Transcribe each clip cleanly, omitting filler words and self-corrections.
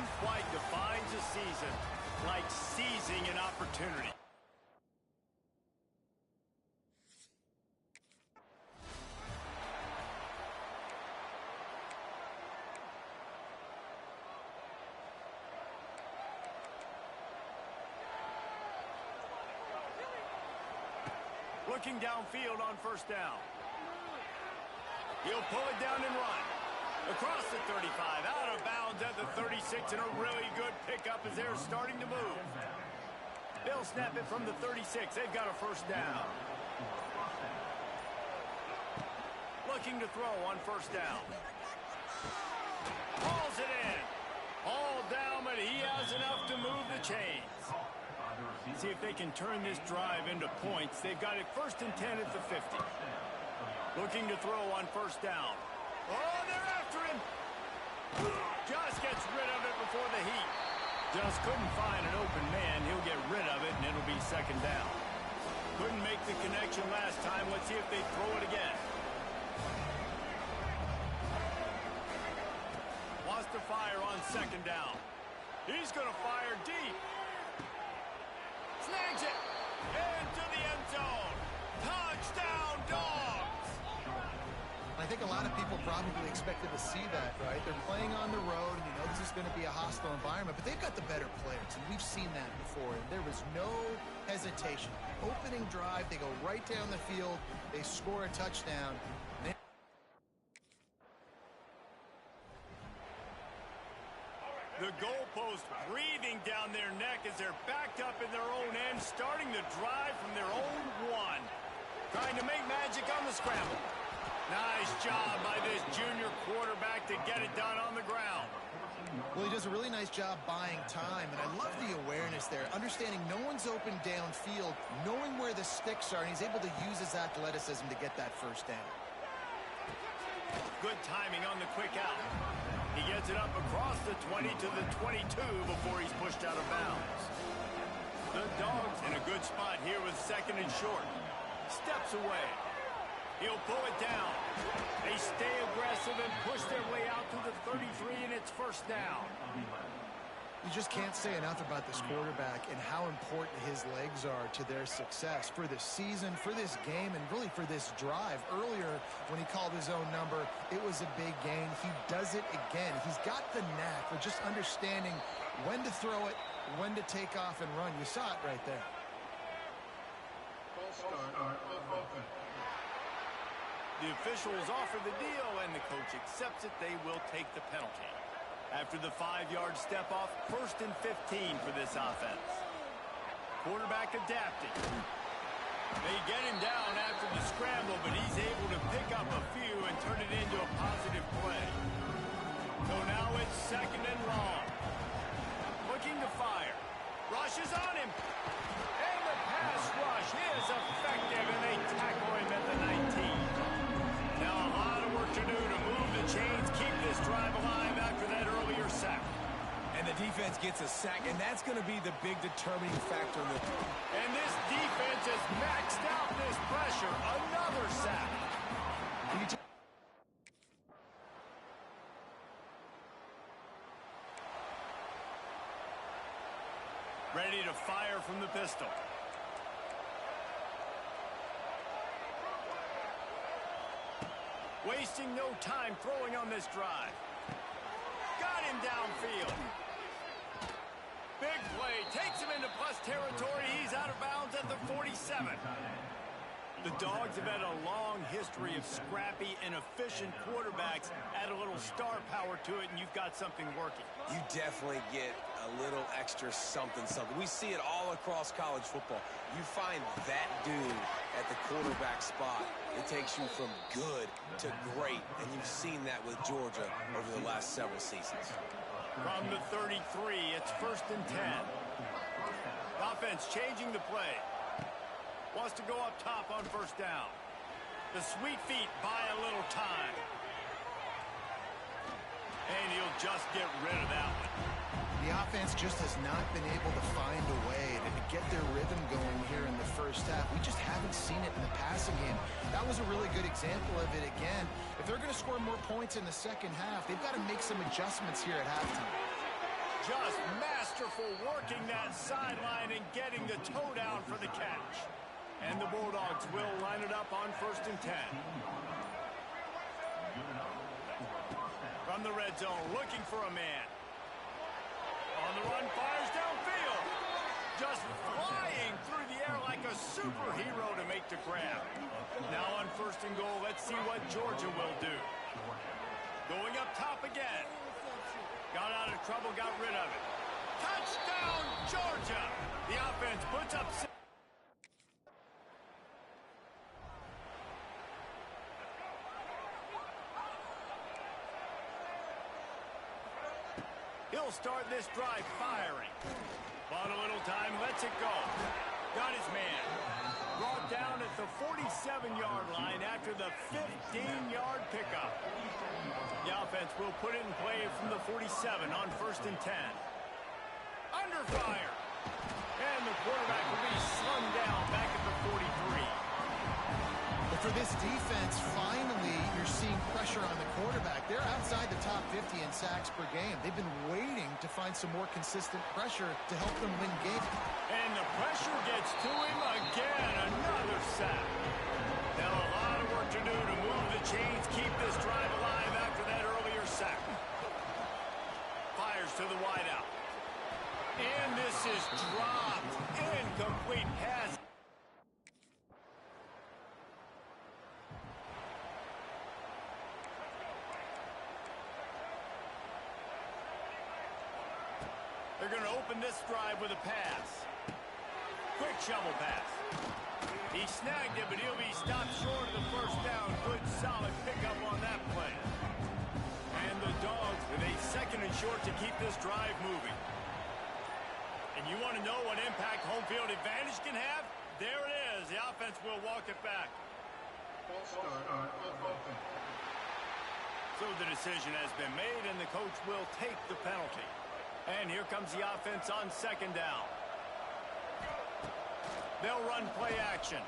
Nothing quite defines a season like seizing an opportunity. Looking downfield on first down. He'll pull it down and run. Across the 35, out of bounds at the 36, and a really good pickup as they're starting to move. They'll snap it from the 36. They've got a first down. Looking to throw on first down. Hauls it in. All down, but he has enough to move the chains. See if they can turn this drive into points. They've got it 1st and 10 at the 50. Looking to throw on first down. Oh, they're after him. Just gets rid of it before the heat. Just couldn't find an open man. He'll get rid of it, and it'll be second down. Couldn't make the connection last time. Let's see if they throw it again. Wants to fire on second down. He's going to fire deep. Snags it. Into the end zone. Touchdown, Dogs. I think a lot of people probably expected to see that, right? They're playing on the road, and you know this is going to be a hostile environment, but they've got the better players, and we've seen that before, and there was no hesitation. Opening drive, they go right down the field, they score a touchdown. The goalpost breathing down their neck as they're backed up in their own end, starting the drive from their own one. Trying to make magic on the scramble. Nice job by this junior quarterback to get it done on the ground. Well, he does a really nice job buying time, and I love the awareness there, understanding no one's open downfield, knowing where the sticks are, and he's able to use his athleticism to get that first down. Good timing on the quick out. He gets it up across the 20 to the 22 before he's pushed out of bounds. The Dogs in a good spot here with second and short. Steps away. He'll pull it down. They stay aggressive and push their way out to the 33, and it's first down. You just can't say enough about this quarterback and how important his legs are to their success for this season, for this game, and really for this drive. Earlier, when he called his own number, it was a big gain. He does it again. He's got the knack of just understanding when to throw it, when to take off and run. You saw it right there. The officials offer the deal, and the coach accepts it. They will take the penalty. After the 5-yard step off, 1st and 15 for this offense. Quarterback adapting. They get him down after the scramble, but he's able to pick up a few and turn it into a positive play. So now it's second and long. Looking to fire. Rush is on him. And the pass rush is effective, and they tackle him at the 19. Now a lot of work to do to move the chains, keep this drive alive after that earlier sack. And the defense gets a sack, and that's going to be the big determining factor. And this defense has maxed out this pressure. Another sack. Ready to fire from the pistol. Wasting no time throwing on this drive. Got him downfield. Big play. Takes him into plus territory. He's out of bounds at the 47. The Dogs have had a long history of scrappy and efficient quarterbacks. Add a little star power to it, and you've got something working. You definitely get a little extra something. We see it all across college football. You find that dude at the quarterback spot, it takes you from good to great, and you've seen that with Georgia over the last several seasons. From the 33, it's 1st and 10. Offense changing the play. Wants to go up top on first down. The sweet feet buy a little time. And he'll just get rid of that one. The offense just has not been able to find a way to get their rhythm going here in the first half. We just haven't seen it in the passing game. That was a really good example of it again. If they're going to score more points in the second half, they've got to make some adjustments here at halftime. just masterful working that sideline and getting the toe down for the catch. And the Bulldogs will line it up on 1st and 10. From the red zone, looking for a man. On the run, fires downfield. Just flying through the air like a superhero to make the grab. Now on 1st and goal, let's see what Georgia will do. Going up top again. Got out of trouble, got rid of it. Touchdown, Georgia! The offense puts up 6. He'll start this drive firing. Bought a little time, lets it go. Got his man. Brought down at the 47-yard line after the 15-yard pickup. The offense will put it in play from the 47 on 1st and 10. Under fire. And the quarterback will be slung down back at the 43. But for this defense, finally, you're seeing pressure on the quarterback. They're outside the top 50 in sacks per game. They've been waiting to find some more consistent pressure to help them win games. And the pressure gets to him again. Another sack. Now a lot of work to do to move the chains, keep this drive alive after that earlier sack. Fires to the wideout. And this is dropped. Incomplete pass. They're going to open this drive with a pass. Quick shovel pass. He snagged it, but he'll be stopped short of the first down. Good, solid pickup on that play. And the Dogs with a 2nd and short to keep this drive moving. And you want to know what impact home field advantage can have? There it is. The offense will walk it back. So the decision has been made, and the coach will take the penalty. And here comes the offense on 2nd down. They'll run play action.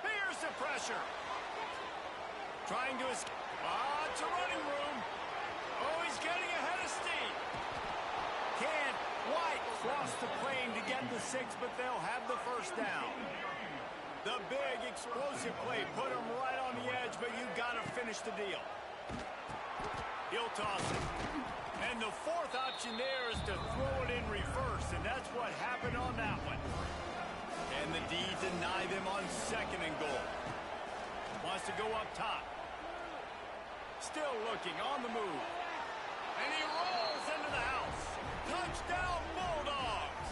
Here's the pressure. Trying to escape. It's a running room. Oh, he's getting ahead of steam. Can't quite cross the plane to get the 6, but they'll have the first down. The big explosive play put him right on the edge, but you got to finish the deal. He'll toss it. And the 4th option there is to throw it in reverse, and that's what happened on that one. And the D deny them on 2nd and goal. Wants to go up top. Still looking on the move. And he rolls into the house. Touchdown, Bulldogs!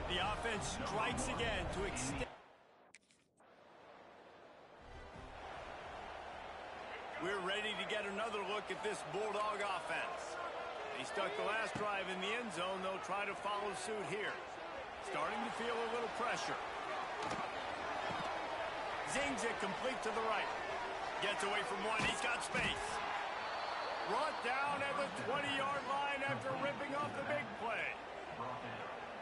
The offense strikes again to extend. We're ready to get another look at this Bulldog offense. They stuck the last drive in the end zone. They'll try to follow suit here. Starting to feel a little pressure. Zings it complete to the right. Gets away from one. He's got space. Brought down at the 20-yard line after ripping off the big play.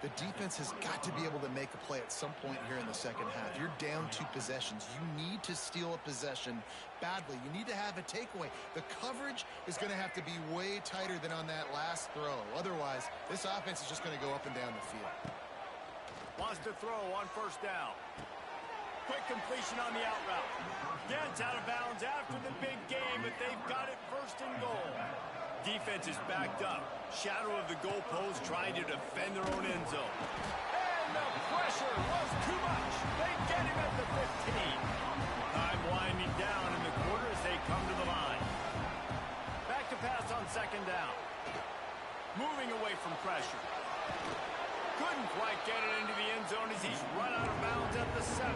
The defense has got to be able to make a play at some point here in the 2nd half. You're down 2 possessions. You need to steal a possession badly. You need to have a takeaway. The coverage is going to have to be way tighter than on that last throw. Otherwise, this offense is just going to go up and down the field. Wants to throw on 1st down. Quick completion on the out route. Gets out of bounds after the big game, but they've got it 1st and goal. Defense is backed up. Shadow of the goalpost trying to defend their own end zone. And the pressure was too much. They get him at the 15. Time winding down in the quarter as they come to the line. Back to pass on 2nd down. Moving away from pressure. Couldn't quite get it into the end zone as he's run out of bounds at the 7.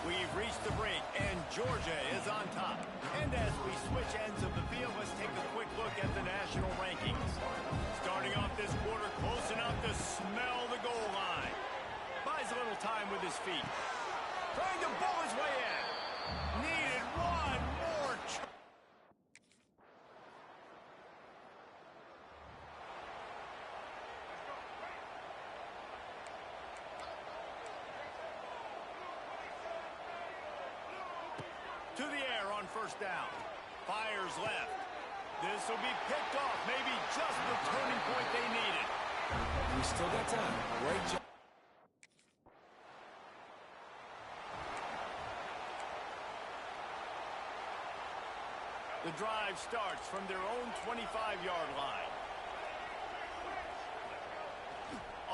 We've reached the break, and Georgia is on top. And as we switch ends of the field, let's take a quick look at the national rankings. Starting off this quarter, close enough to smell the goal line. Buys a little time with his feet. Trying to bowl his way in. Needed one more try. to the air on first down. Fires left. This will be picked off. Maybe just the turning point they needed. We still got time. Great job. The drive starts from their own 25-yard line.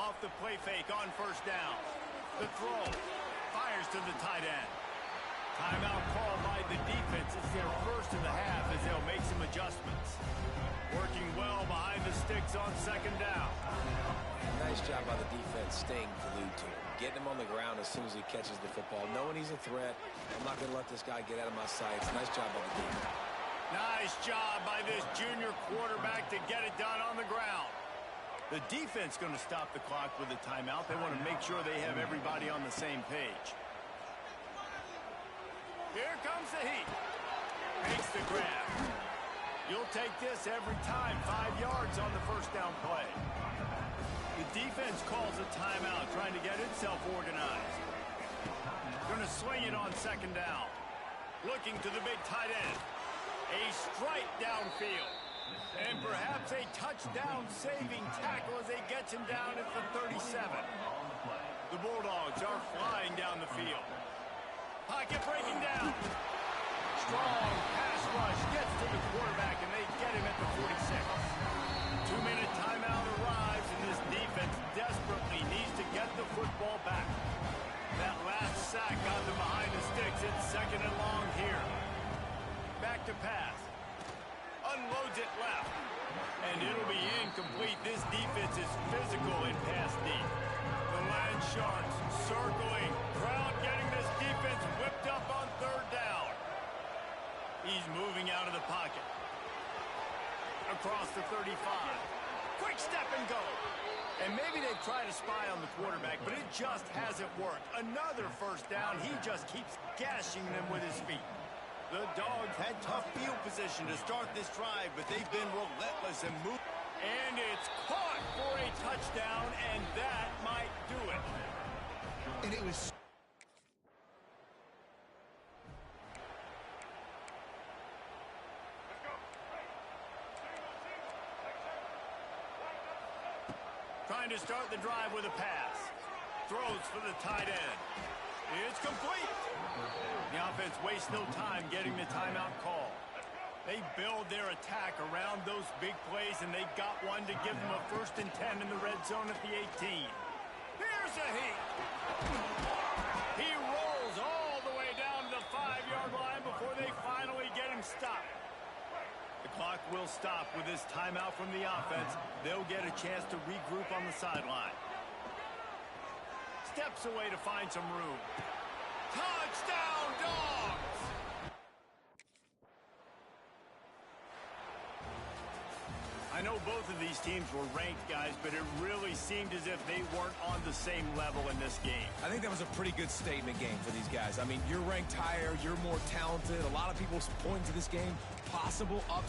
Off the play fake on first down. The throw. Fires to the tight end. Timeout called by the defense. It's their first of the half as they'll make some adjustments. Working well behind the sticks on second down. Nice job by the defense staying glued to him. Getting him on the ground as soon as he catches the football. Knowing he's a threat. I'm not going to let this guy get out of my sights. Nice job by the defense. Nice job by this junior quarterback to get it done on the ground. The defense going to stop the clock with a timeout. They want to make sure they have everybody on the same page. Here comes the heat. Makes the grab. You'll take this every time. 5 yards on the first down play. The defense calls a timeout, trying to get itself organized. Going to swing it on second down. Looking to the big tight end. A strike downfield. And perhaps a touchdown-saving tackle as they get him down at the 37. The Bulldogs are flying down the field. Pocket breaking down. Strong pass rush gets to the quarterback, and they get him at the 46. 2-minute timeout arrives, and this defense desperately needs to get the football back. That last sack got them behind the sticks. It's second and long here. Back to pass. Unloads it left. And it'll be incomplete. This defense is physical in pass deep. The Land Sharks circling. Crowd getting this defense whipped up on third down. He's moving out of the pocket. Across the 35. Quick step and go. And maybe they try to spy on the quarterback, but it just hasn't worked. Another first down. He just keeps gashing them with his feet. The Dogs had tough field position to start this drive, but they've been relentless and move. And it's caught for a touchdown, and that might do it. And it was... Trying to start the drive with a pass. Throws for the tight end. It's complete. The offense wastes no time getting the timeout call. They build their attack around those big plays, and they got one to give them a 1st and 10 in the red zone at the 18. Here's a heat. He rolls all the way down to the 5-yard line before they finally get him stopped. The clock will stop with this timeout from the offense. They'll get a chance to regroup on the sideline. Steps away to find some room. Touchdown, Dogs! I know both of these teams were ranked, guys, but it really seemed as if they weren't on the same level in this game. I think that was a pretty good statement game for these guys. I mean, you're ranked higher, you're more talented. A lot of people point to this game, possible up.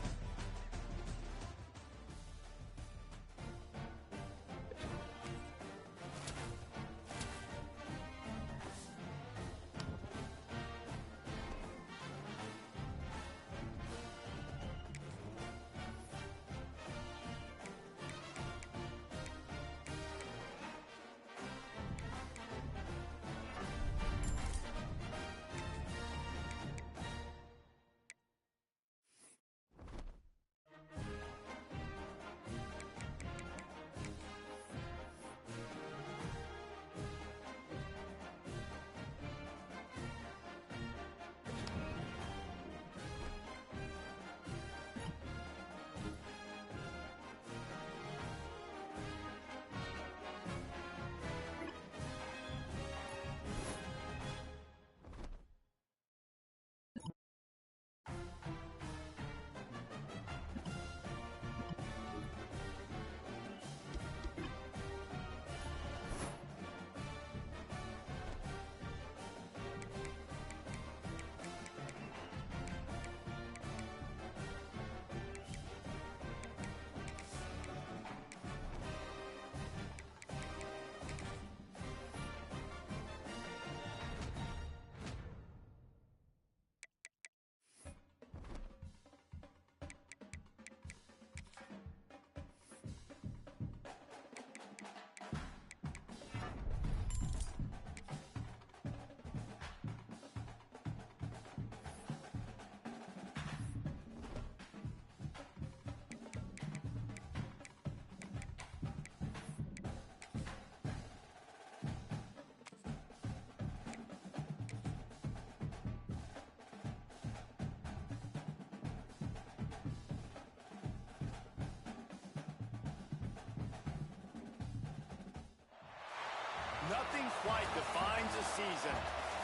Nothing quite defines a season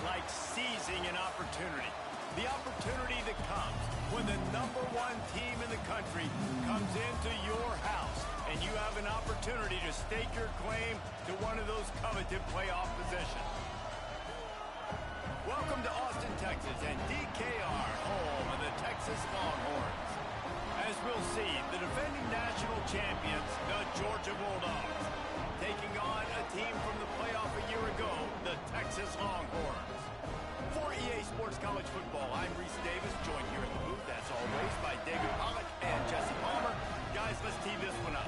like seizing an opportunity. The opportunity that comes when the #1 team in the country comes into your house and you have an opportunity to stake your claim to one of those coveted playoff positions. Welcome to Austin, Texas, and DKR, home of the Texas Longhorns. As we'll see, the defending national champions, the Georgia Bulldogs, taking on a team from the playoff a year ago, the Texas Longhorns. For EA Sports College Football, I'm Reese Davis, joined here in the booth, as always, by David Pollack and Jesse Palmer. Guys, let's tee this one up.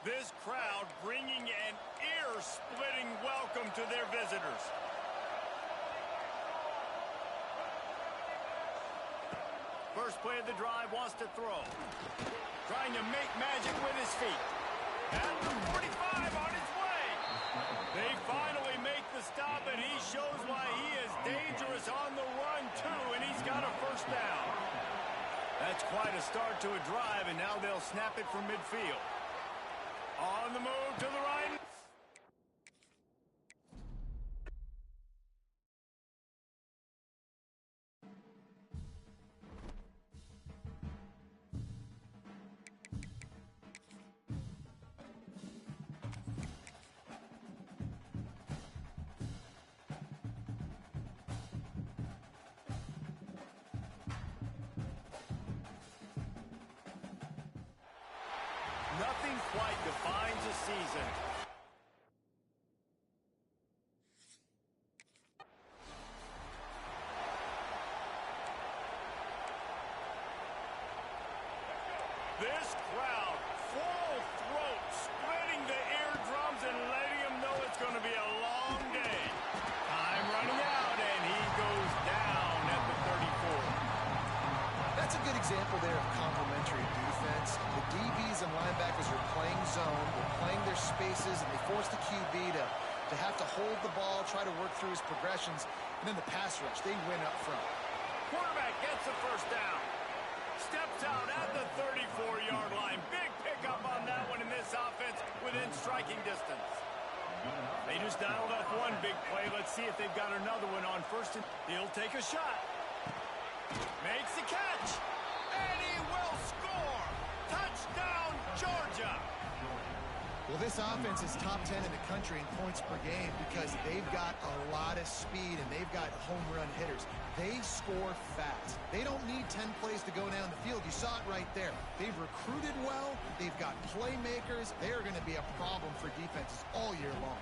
This crowd bringing an ear-splitting welcome to their visitors. First play of the drive, wants to throw. Trying to make magic with his feet. At the 45 on his way. They finally make the stop, and he shows why he is dangerous on the run, too, and he's got a first down. That's quite a start to a drive, and now they'll snap it from midfield. On the move to the right. nothing quite defines a season. This crowd, full throat, splitting the eardrums and letting them know it's going to be a long day. Time running out, and he goes down at the 34. That's a good example there of complementary defense. The DBs and linebackers are playing zone, they're playing their spaces, and they force the QB to have to hold the ball, try to work through his progressions, and then the pass rush, they win up front. Quarterback gets the first down. Steps out at the 34-yard line. Big pickup on that one in this offense within striking distance. They just dialed up one big play. Let's see if they've got another one on first. He'll take a shot. Makes the catch. And he will score. Touchdown, Georgia. Well, this offense is top 10 in the country in points per game because they've got a lot of speed and they've got home run hitters. They score fast. They don't need 10 plays to go down the field. You saw it right there. They've recruited well. They've got playmakers. They are going to be a problem for defenses all year long.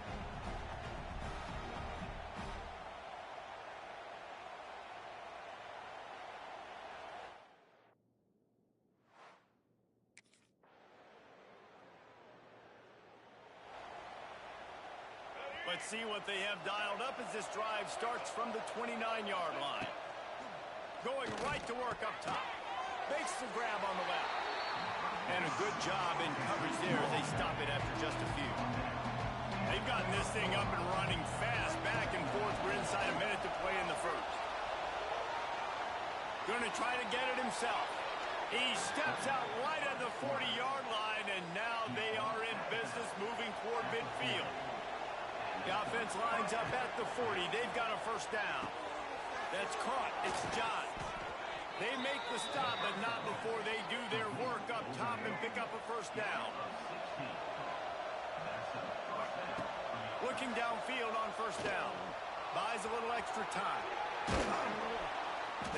Let's see what they have dialed up as this drive starts from the 29-yard line. Going right to work up top. Makes the grab on the left. And a good job in coverage there as they stop it after just a few. They've gotten this thing up and running fast, back and forth. We're inside a minute to play in the first. Going to try to get it himself. He steps out right at the 40-yard line, and now they are in business moving toward midfield. The offense lines up at the 40. They've got a first down. That's caught. It's John. They make the stop, but not before they do their work up top and pick up a first down. Looking downfield on first down. Buys a little extra time.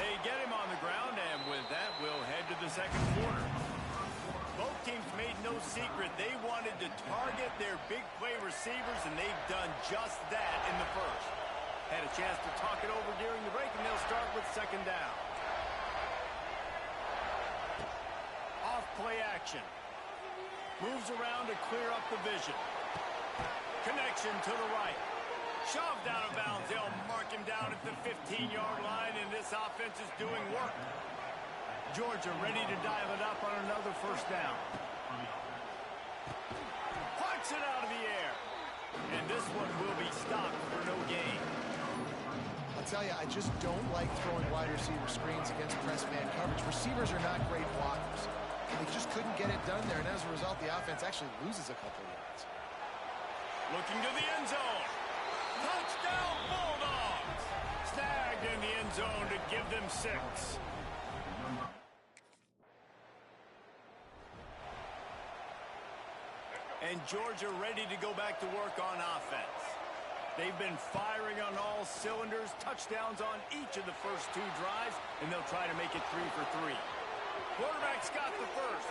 They get him on the ground, and with that, we'll head to the second quarter. Both teams made no secret. They wanted to target their big play receivers, and they've done just that in the first. Had a chance to talk it over during the break, and they'll start with second down. Off play action. Moves around to clear up the vision. Connection to the right. Shoved out of bounds. They'll mark him down at the 15-yard line, and this offense is doing work. Georgia ready to dial it up on another first down. Plucks it out of the air. And this one will be stopped for no gain. I'll tell you, I just don't like throwing wide receiver screens against press man coverage. Receivers are not great blockers. And they just couldn't get it done there, and as a result, the offense actually loses a couple of yards. Looking to the end zone. Touchdown, Bulldogs! Snagged in the end zone to give them 6. And Georgia ready to go back to work on offense. They've been firing on all cylinders, touchdowns on each of the first 2 drives, and they'll try to make it 3 for 3. Quarterback's got the first,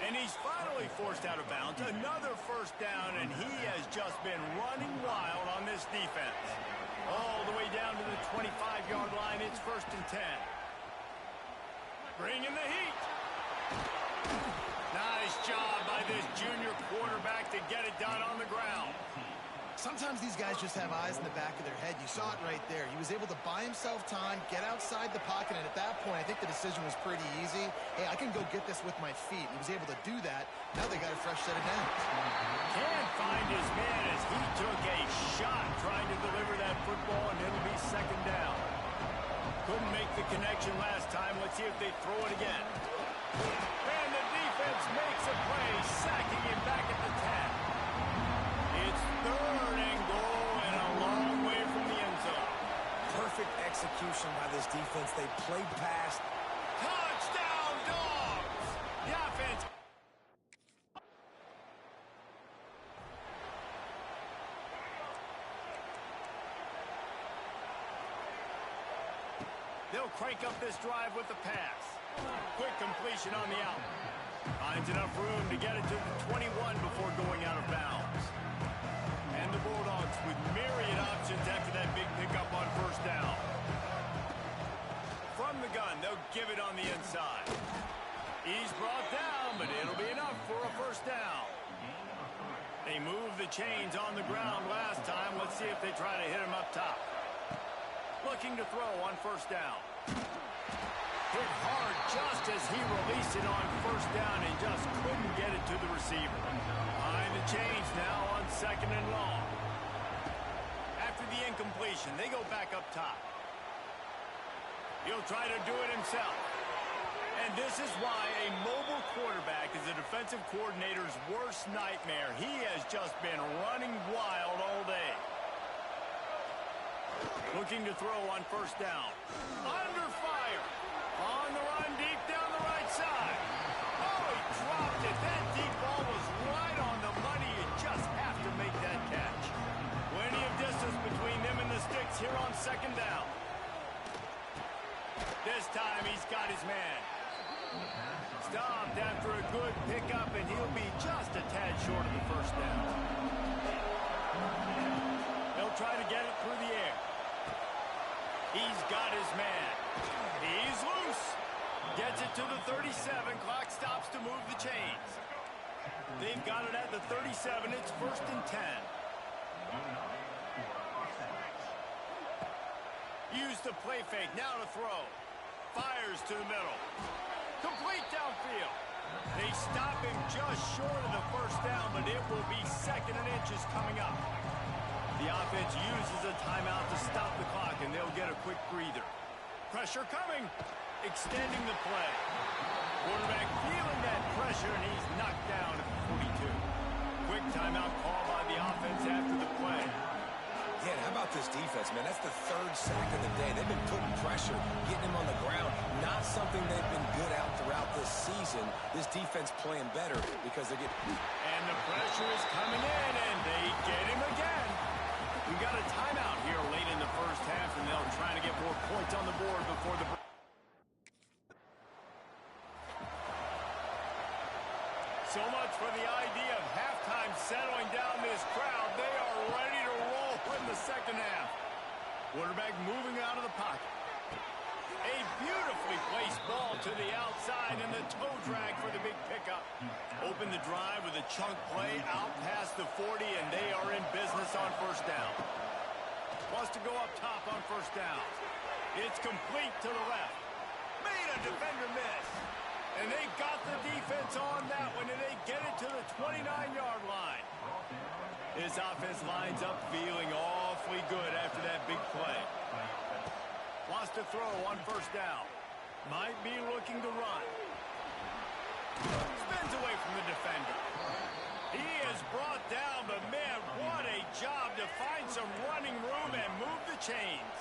and he's finally forced out of bounds. Another first down, and he has just been running wild on this defense. All the way down to the 25-yard line, it's 1st and 10. Bringing the heat. Nice job by this junior quarterback to get it done on the ground. Sometimes these guys just have eyes in the back of their head. You saw it right there. He was able to buy himself time, get outside the pocket, and at that point, I think the decision was pretty easy. Hey, I can go get this with my feet. He was able to do that. Now they got a fresh set of downs. Can't find his man as he took a shot trying to deliver that football, and it'll be second down. Couldn't make the connection last time. Let's see if they throw it again. And the defense makes a play, sacking him back at the 10. It's 3rd and goal and a long way from the end zone. Perfect execution by this defense. They played past. Touchdown, Dogs! The offense. They'll crank up this drive with the pass. Quick completion on the out. Finds enough room to get it to the 21 before going out of bounds. And the Bulldogs with myriad options after that big pickup on first down. From the gun, they'll give it on the inside. He's brought down, but it'll be enough for a first down. They moved the chains on the ground last time. Let's see if they try to hit him up top. Looking to throw on first down. Hit hard just as he released it on first down and just couldn't get it to the receiver. Behind the chains now on second and long. After the incompletion, they go back up top. He'll try to do it himself. And this is why a mobile quarterback is a defensive coordinator's worst nightmare. He has just been running wild all day. Looking to throw on first down. Under fire. On the run deep down the right side. Oh, he dropped it. That deep ball was right on the money. You just have to make that catch. Plenty of distance between them and the sticks here on second down. This time he's got his man. Stopped after a good pickup, and he'll be just a tad short of the first down. He'll try to get it through the air. He's got his man. He's loose. Gets it to the 37. Clock stops to move the chains. They've got it at the 37. It's first and 10. Use the play fake. Now to throw. Fires to the middle. Complete downfield. They stop him just short of the first down, but it will be second and inches coming up. The offense uses a timeout to stop the clock, and they'll get a quick breather. Pressure coming. Extending the play. Quarterback feeling that pressure, and he's knocked down at the 42. Quick timeout call by the offense after the play. Yeah, how about this defense, man? That's the third sack of the day. They've been putting pressure, getting him on the ground. Not something they've been good at throughout this season. This defense playing better because they're getting... And the pressure is coming in, and they get him again. We got a timeout here late in the first half, and they'll try to get more points on the board before the... So much for the idea of halftime settling down this crowd. They are ready to roll in the second half. Quarterback moving out of the pocket. A beautifully placed ball to the outside and the toe drag for the big pickup. Open the drive with a chunk play out past the 40, and they are in business on first down. Wants to go up top on first down. It's complete to the left. Made a defender miss. And they got the defense on that one, and they get it to the 29-yard line. This offense lines up feeling awfully good after that big play. Wants to throw on first down. Might be looking to run. Spins away from the defender. He is brought down, but man, what a job to find some running room and move the chains.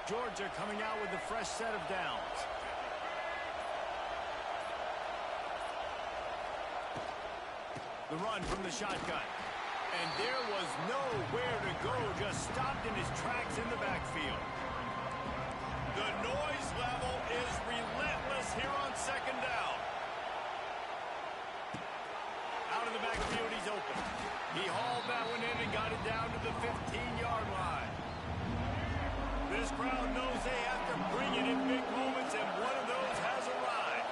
Georgia coming out with a fresh set of downs. The run from the shotgun. And there was nowhere to go, just stopped in his tracks in the backfield. The noise level is relentless here on second down. Out of the backfield, he's open. He hauled that one in and got it down to the 15-yard line. This crowd knows they have to bring it in big moments, and one of those has arrived.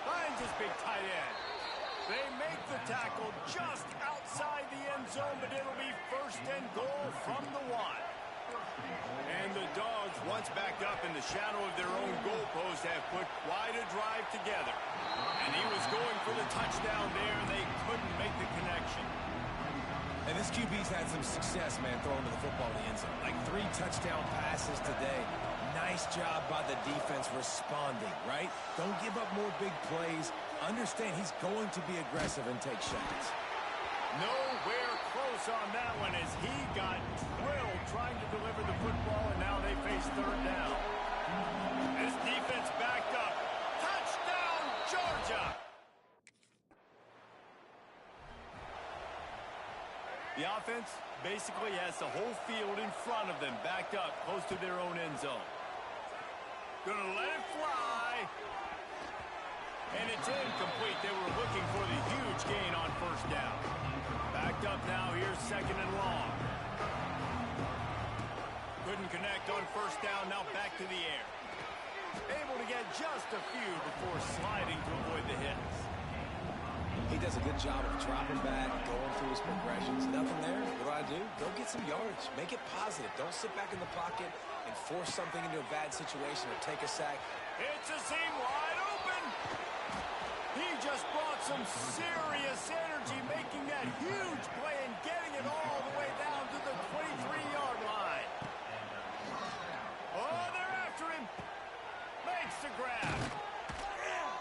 Finds his big tight end. They make the tackle just outside the end zone, but it'll be first and goal from the 1. And the Dogs, once backed up in the shadow of their own goalpost, have put quite a drive together. And he was going for the touchdown there, and they couldn't make the connection. And this QB's had some success, man, throwing to the football in the end zone. Like 3 touchdown passes today. Nice job by the defense responding, right? Don't give up more big plays. Understand he's going to be aggressive and take shots. Nowhere close on that one as he got drilled trying to deliver the football, and now they face third down. This defense backed up. Touchdown, Georgia! The offense basically has the whole field in front of them, backed up close to their own end zone. Gonna let it fly. And it's incomplete. They were looking for the huge gain on first down. Backed up now. Here's second and long. Couldn't connect on first down. Now back to the air. Able to get just a few before sliding to avoid the hits. He does a good job of dropping back, going through his progressions. Nothing there. What do? Go get some yardage. Make it positive. Don't sit back in the pocket and force something into a bad situation or take a sack. It's a seam wide open. He just brought some serious energy, making that huge play and getting it all the way down to the 23-yard line. Oh, they're after him. Makes the grab.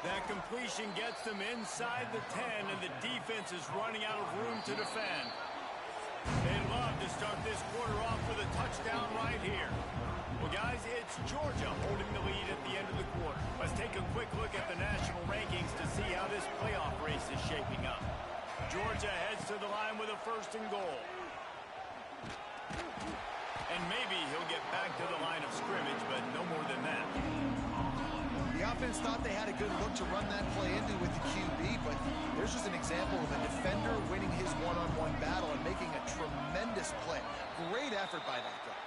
That completion gets them inside the 10, and the defense is running out of room to defend. They'd love to start this quarter off with a touchdown right here. Well, guys, it's Georgia holding the lead at the end of the quarter. Let's take a quick look at the national rankings to see how this playoff race is shaping up. Georgia heads to the line with a first and goal. And maybe he'll get back to the line of scrimmage, but no more than that. The offense thought they had a good look to run that play into with the QB, but there's just an example of a defender winning his one-on-one battle and making a tremendous play. Great effort by that guy.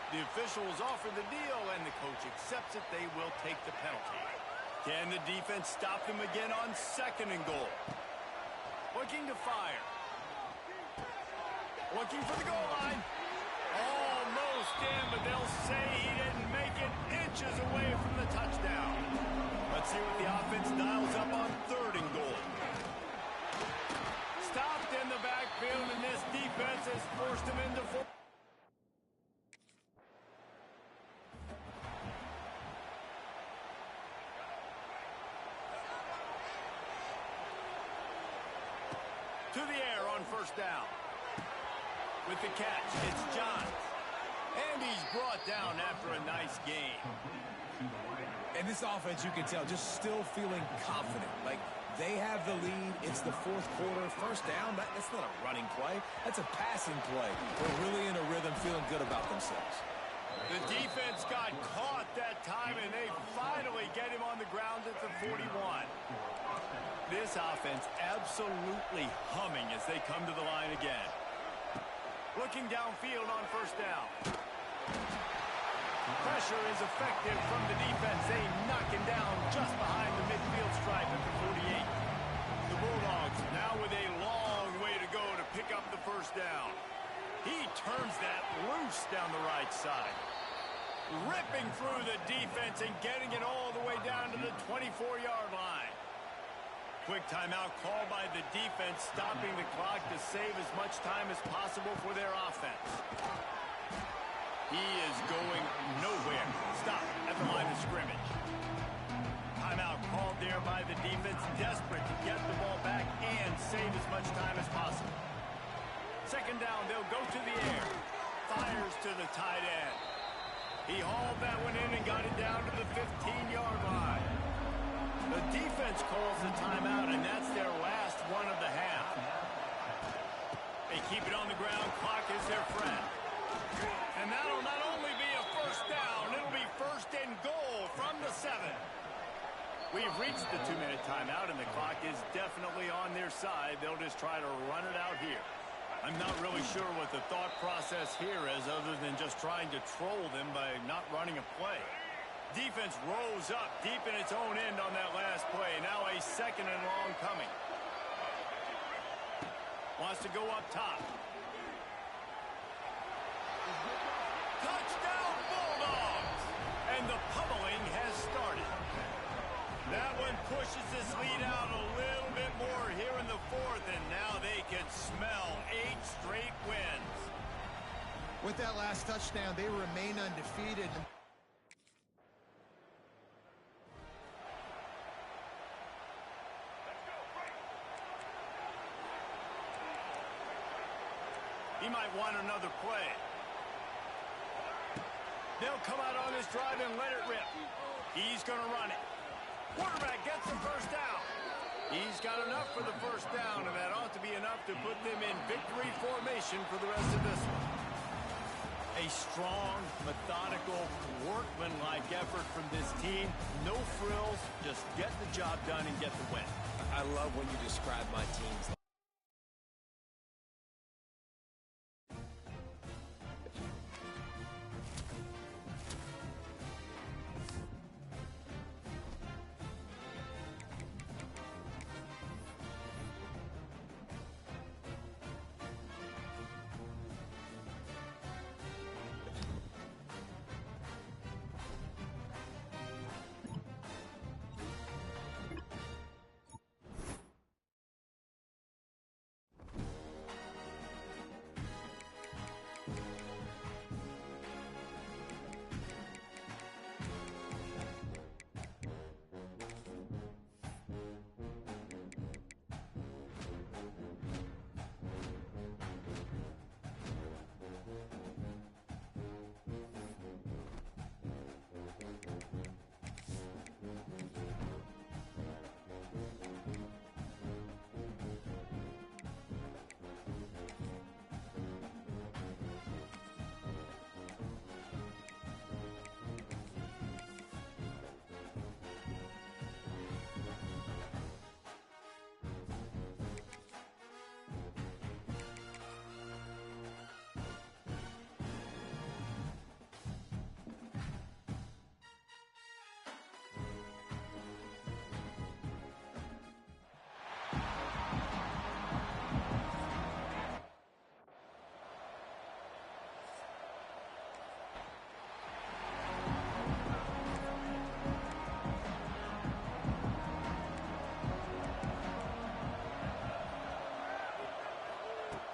The officials offer the deal, and the coach accepts it. They will take the penalty. Can the defense stop them again on second and goal? Looking to fire. Looking for the goal line. Almost in, but they'll say he didn't make it, inches away from the touchdown. Let's see what the offense dials up on third and goal. Stopped in the backfield, and this defense has forced him into four. To the air on first down. With the catch, it's Johns. And he's brought down after a nice gain. And this offense, you can tell, just still feeling confident. Like, they have the lead. It's the fourth quarter. First down, that's not a running play. That's a passing play. They're really in a rhythm, feeling good about themselves. The defense got caught that time, and they finally get him on the ground at the 41. This offense absolutely humming as they come to the line again. Looking downfield on first down. Pressure is effective from the defense. They knock him down just behind the midfield stripe at the 48. The Bulldogs now with a long way to go to pick up the first down. He turns that loose down the right side. Ripping through the defense and getting it all the way down to the 24-yard line. Quick timeout called by the defense, stopping the clock to save as much time as possible for their offense. He is going nowhere. Stop at the line of scrimmage. Timeout called there by the defense, desperate to get the ball back and save as much time as possible. Second down, they'll go to the air. Fires to the tight end. He hauled that one in and got it down to the 15-yard line. The defense calls the timeout, and that's their last one of the half. They keep it on the ground. Clock is their friend. And that'll not only be a first down, it'll be first and goal from the 7. We've reached the 2-minute timeout, and the clock is definitely on their side. They'll just try to run it out here. I'm not really sure what the thought process here is other than just trying to troll them by not running a play. Defense rose up deep in its own end on that last play. Now a second and long coming. Wants to go up top. Touchdown Bulldogs! And the pummeling has started. That one pushes this lead out a little bit more here in the fourth, and now they can smell 8 straight wins. With that last touchdown, they remain undefeated. He might want another play. They'll come out on this drive and let it rip. He's going to run it. Quarterback gets the first down. He's got enough for the first down, and that ought to be enough to put them in victory formation for the rest of this one. A strong, methodical, workmanlike effort from this team. No frills, just get the job done and get the win. I love when you describe my teams.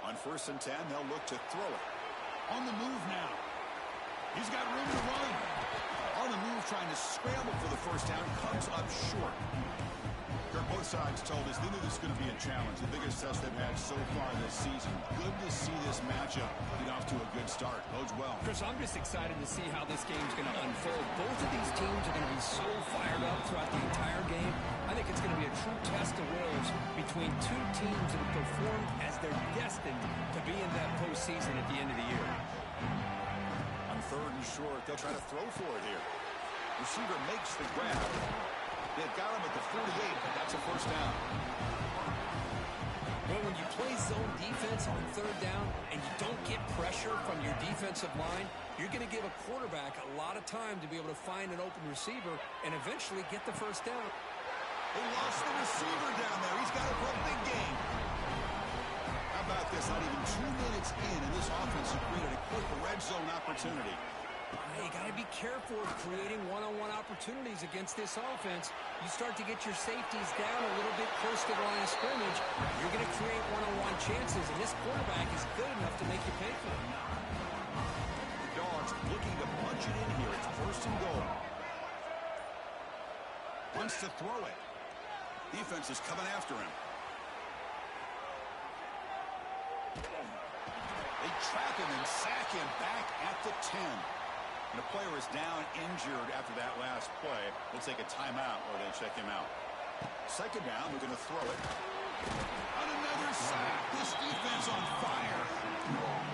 On 1st and 10, they'll look to throw it. On the move now. He's got room to run. On the move, trying to scramble for the first down. Comes up short. Kirk, both sides told us they knew this was going to be a challenge. The biggest test they've had so far this season. Good to see this matchup get off to a good start. Bodes well. Chris, I'm just excited to see how this game's going to unfold. Both of these teams are going to be so fired up throughout the entire game. I think it's going to be a true test of wills between two teams that have performed as they're destined to be in that postseason at the end of the year. On 3rd and short, they'll try to throw for it here. Receiver makes the grab. They've got him at the 48, but that's a first down. Well, when you play zone defense on 3rd down and you don't get pressure from your defensive line, you're going to give a quarterback a lot of time to be able to find an open receiver and eventually get the first down. They lost the receiver down there. He's got it for a big game. How about this? Not even 2 minutes in, and this offense has created a quick red zone opportunity. You got to be careful of creating one-on-one opportunities against this offense. You start to get your safeties down a little bit close to the line of scrimmage, you're going to create one-on-one chances, and this quarterback is good enough to make you pay for it. The Dogs looking to punch it in here. It's 1st and goal. Wants to throw it. Defense is coming after him. They trap him and sack him back at the 10. And the player is down injured after that last play. We'll take a timeout or they check him out. 2nd down, we're going to throw it. On another sack. This defense on fire.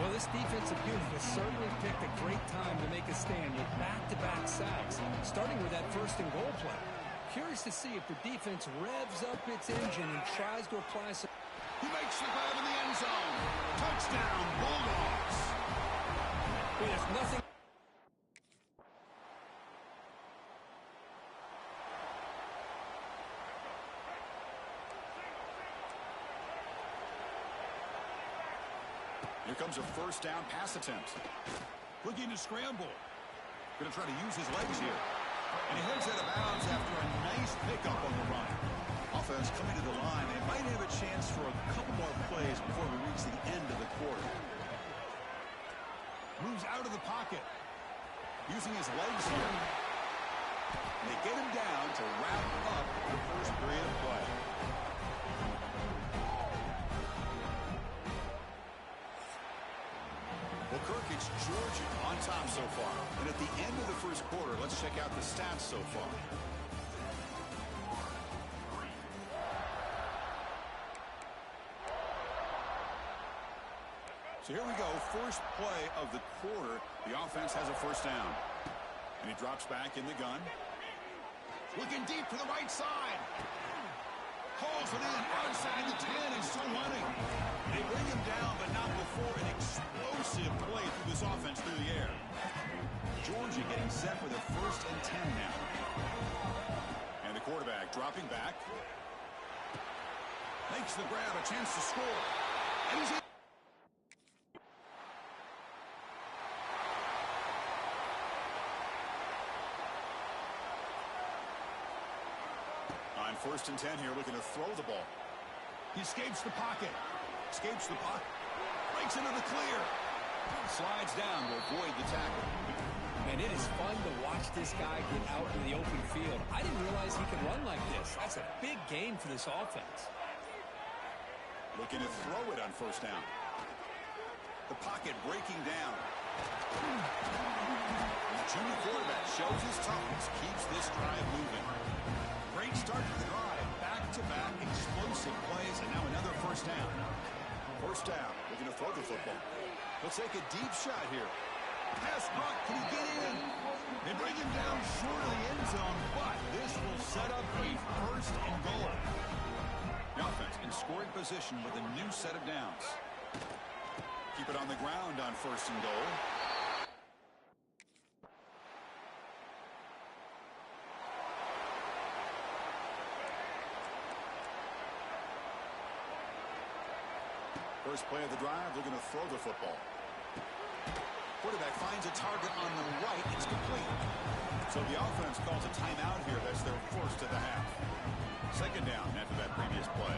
Well, this defensive unit has certainly picked a great time to make a stand with back-to-back sacks, starting with that 1st and goal play. Curious to see if the defense revs up its engine and tries to apply some... He makes the grab in the end zone. Touchdown, Bulldogs. Well, there's nothing... Here comes a 1st down pass attempt. Looking to scramble. Going to try to use his legs here. And he heads out of bounds after a nice pickup on the run. Offense coming to the line. They might have a chance for a couple more plays before we reach the end of the quarter. Moves out of the pocket. Using his legs here. And they get him down to wrap up the first period of play. Well, Kirk, it's Georgia on top so far. And at the end of the first quarter, let's check out the stats so far. So here we go, first play of the quarter, the offense has a first down. And he drops back in the gun. Looking deep to the right side. Hauls it in outside the 10 and still running. They bring him down, but not before an explosive play through this offense through the air. Georgia getting set for their 1st and 10 now. And the quarterback dropping back. Makes the grab, a chance to score. And he's in. On 1st and 10 here, looking to throw the ball. He escapes the pocket. Escapes the pocket. Breaks into the clear. Slides down to avoid the tackle. And it is fun to watch this guy get out in the open field. I didn't realize he could run like this. That's a big gain for this offense. Looking to throw it on 1st down. The pocket breaking down. And the junior quarterback shows his toughness, keeps this drive moving. Great start to the drive. Back-to-back explosive plays, and now another 1st down. 1st down. Looking to throw the football. Let's take a deep shot here. Pass caught. Can he get in? They bring him down short of the end zone, but this will set up a 1st and goal. The offense in scoring position with a new set of downs. Keep it on the ground on 1st and goal. First play of the drive, looking to throw the football. Quarterback finds a target on the right. It's complete. So the offense calls a timeout here. That's their 1st of the half. 2nd down after that previous play.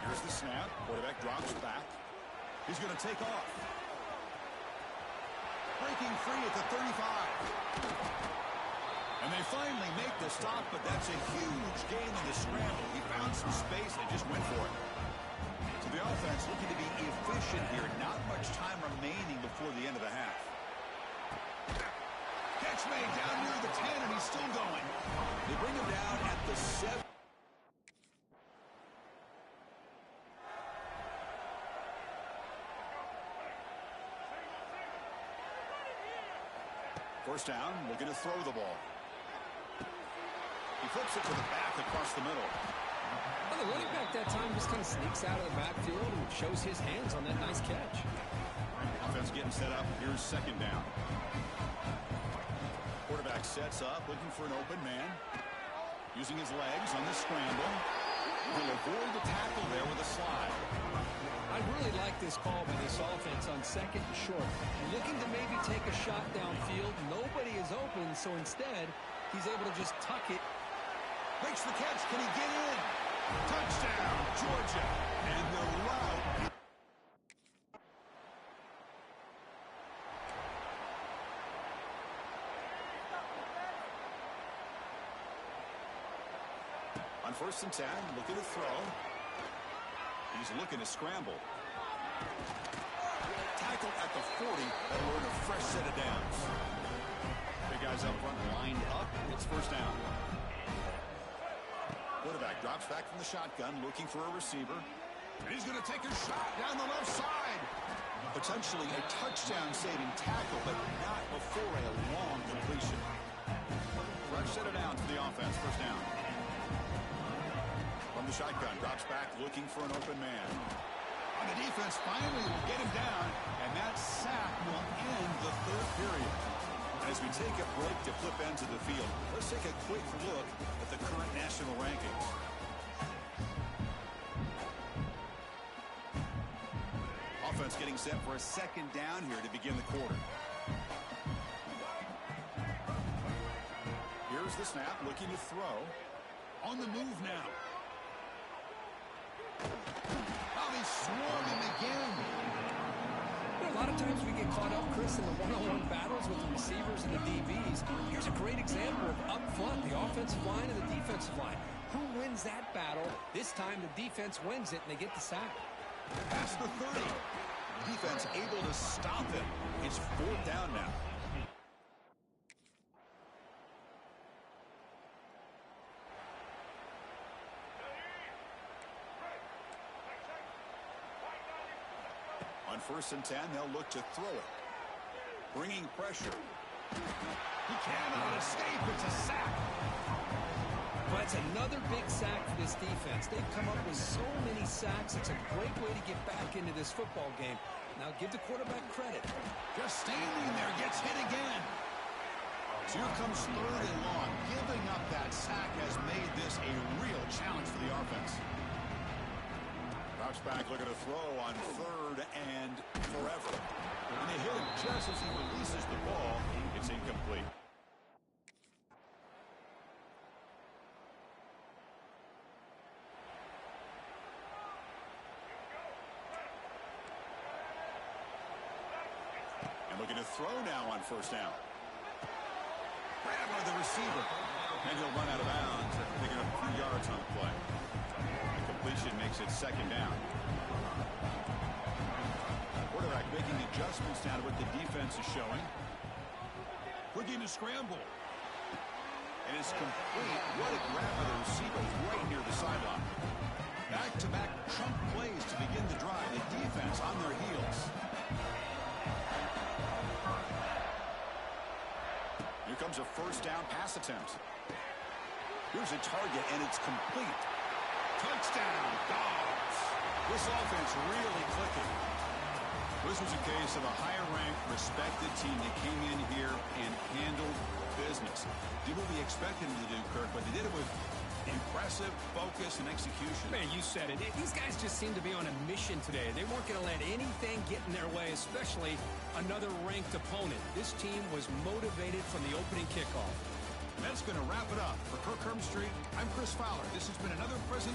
Here's the snap. Quarterback drops back. He's going to take off. Breaking free at the 35. And they finally make the stop, but that's a huge gain in the scramble. He found some space and just went for it. So the offense looking to be efficient here. Not much time remaining before the end of the half. Catch made down near the 10, and he's still going. They bring him down at the 7. First down, looking to throw the ball. He flips it to the back across the middle. Well, the running back that time just kind of sneaks out of the backfield and shows his hands on that nice catch. Offense getting set up. Here's 2nd down. Quarterback sets up, looking for an open man. Using his legs on the scramble. He'll avoid the tackle there with a slide. I really like this call by this offense on 2nd and short. Looking to maybe take a shot downfield. Nobody is open, so instead, he's able to just tuck it. Makes the catch. Can he get in? Touchdown, Georgia. And the route. On 1st and 10, looking to throw. He's looking to scramble. Tackle at the 40. That'll earn a fresh set of downs. Big guys up front lined up. It's 1st down. Quarterback drops back from the shotgun, looking for a receiver. And he's going to take a shot down the left side. Potentially a touchdown-saving tackle, but not before a long completion. Fresh set of downs for the offense. 1st down. From the shotgun, drops back, looking for an open man. On the defense, finally will get him down, and that sack will end the 3rd period. As we take a break to flip ends of the field, let's take a quick look at the current national rankings. Offense getting set for a 2nd down here to begin the quarter. Here's the snap, looking to throw. On the move now. Oh, they swarm him again. A lot of times we get caught up, Chris, in the one-on-one battles with the receivers and the DBs. Here's a great example of up front, the offensive line and the defensive line. Who wins that battle? This time the defense wins it, and they get the sack. Past the 30. Defense able to stop him. It's 4th down now. On first and 10, they'll look to throw it. Bringing pressure. He cannot escape. It's a sack. Well, that's another big sack for this defense. They've come up with so many sacks. It's a great way to get back into this football game. Now give the quarterback credit. Just standing there, gets hit again. So here comes third and long. Giving up that sack has made this a real challenge for the offense. Drops back, looking to throw on third and forever. And they hit him just as he releases the ball. It's incomplete. And looking to throw now on first down. Right over the receiver. And he'll run out of bounds after picking up a few yards on the play. The completion makes it second down. Quarterback making adjustments now to what the defense is showing. Looking to scramble. And it's complete. What a grab by the receiver right near the sideline. Back-to-back chunk plays to begin the drive. The defense on their heels. Here comes a first down pass attempt. Here's a target, and it's complete. Touchdown, Dogs. This offense really clicking. This was a case of a higher-ranked, respected team that came in here and handled business. Did what we expected them to do, Kirk, but they did it with impressive focus and execution. Man, you said it. These guys just seem to be on a mission today. They weren't going to let anything get in their way, especially another ranked opponent. This team was motivated from the opening kickoff. That's going to wrap it up. For Kirk Herbstreit, I'm Chris Fowler. This has been another present.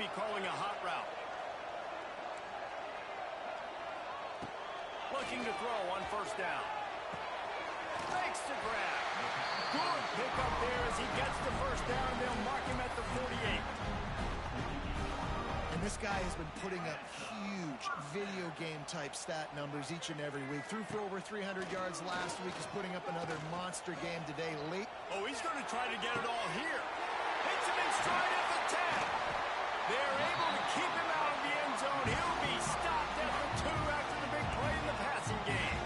be calling a hot route. Looking to throw on first down. Makes the grab. Good pickup there as he gets the first down. They'll mark him at the 48. And this guy has been putting up huge video game type stat numbers each and every week. Threw for over 300 yards last week. He's putting up another monster game today. Late. Oh, he's going to try to get it all here. Hits him in stride at the 10. They're able to keep him out of the end zone. He'll be stopped at the 2 after the big play in the passing game.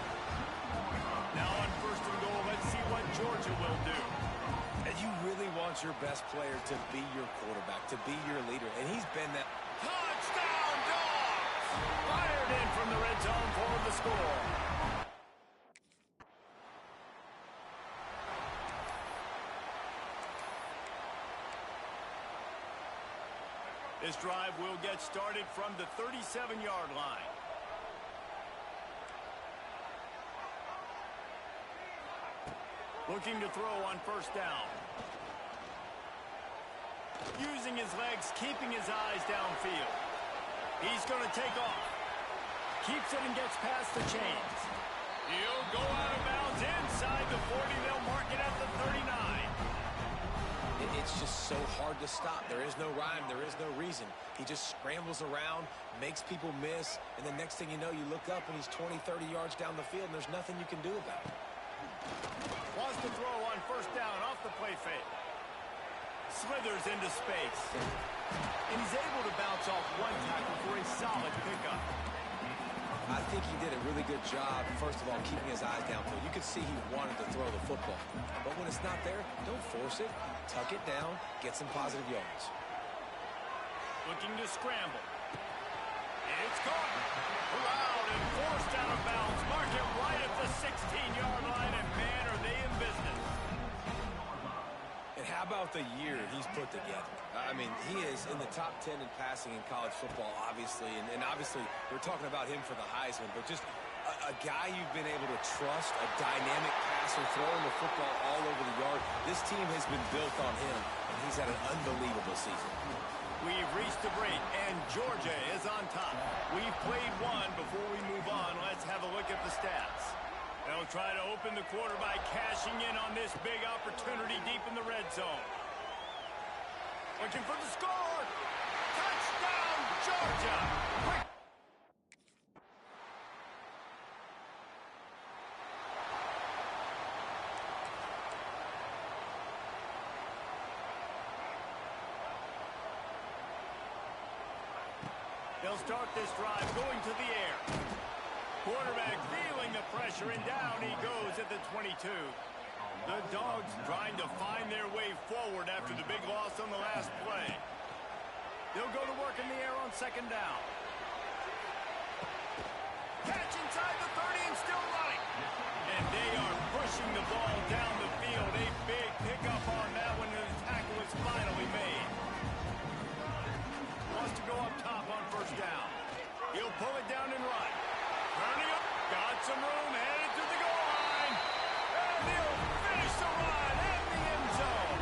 Now on first and goal, let's see what Georgia will do. And you really want your best player to be your quarterback, to be your leader, and he's been that. Touchdown, Dogs! Fired in from the red zone for the score. This drive will get started from the 37-yard line. Looking to throw on first down. Using his legs, keeping his eyes downfield. He's going to take off. Keeps it and gets past the chains. He'll go out of bounds inside the 40. They'll mark it at the 39. It's just so hard to stop. There is no rhyme. There is no reason. He just scrambles around, makes people miss, and the next thing you know, you look up and he's 20, 30 yards down the field, and there's nothing you can do about it. Wants to throw on first down off the play fake. Slithers into space. And he's able to bounce off one tackle for a solid pickup. I think he did a really good job, first of all, keeping his eyes downfield. You could see he wanted to throw the football. But when it's not there, don't force it. Tuck it down, get some positive yards. Looking to scramble. It's caught. Allowed and forced out of bounds. Mark it right at the 16-yard line, and man, are they in business. And how about the year he's put together? I mean, he is in the top 10 in passing in college football, obviously. And obviously, we're talking about him for the Heisman. But just a guy you've been able to trust, a dynamic passer, throwing the football all over the yard. This team has been built on him, and he's had an unbelievable season. We've reached the break, and Georgia is on top. We've played one. Before we move on, let's have a look at the stats. They'll try to open the quarter by cashing in on this big opportunity deep in the red zone. Looking for the score. Touchdown, Georgia. Quick. They'll start this drive going to the air. Quarterback feeling the pressure, and down he goes at the 22. The Dogs trying to find their way forward after the big loss on the last play. They'll go to work in the air on second down. Catch inside the 30 and still running. And they are pushing the ball down the field. A big pickup on that one, and the tackle is finally made. Wants to go up top on first down. He'll pull it down and run. Turning up. Got some room, headed to the goal line. And he'll finish the run in the end zone.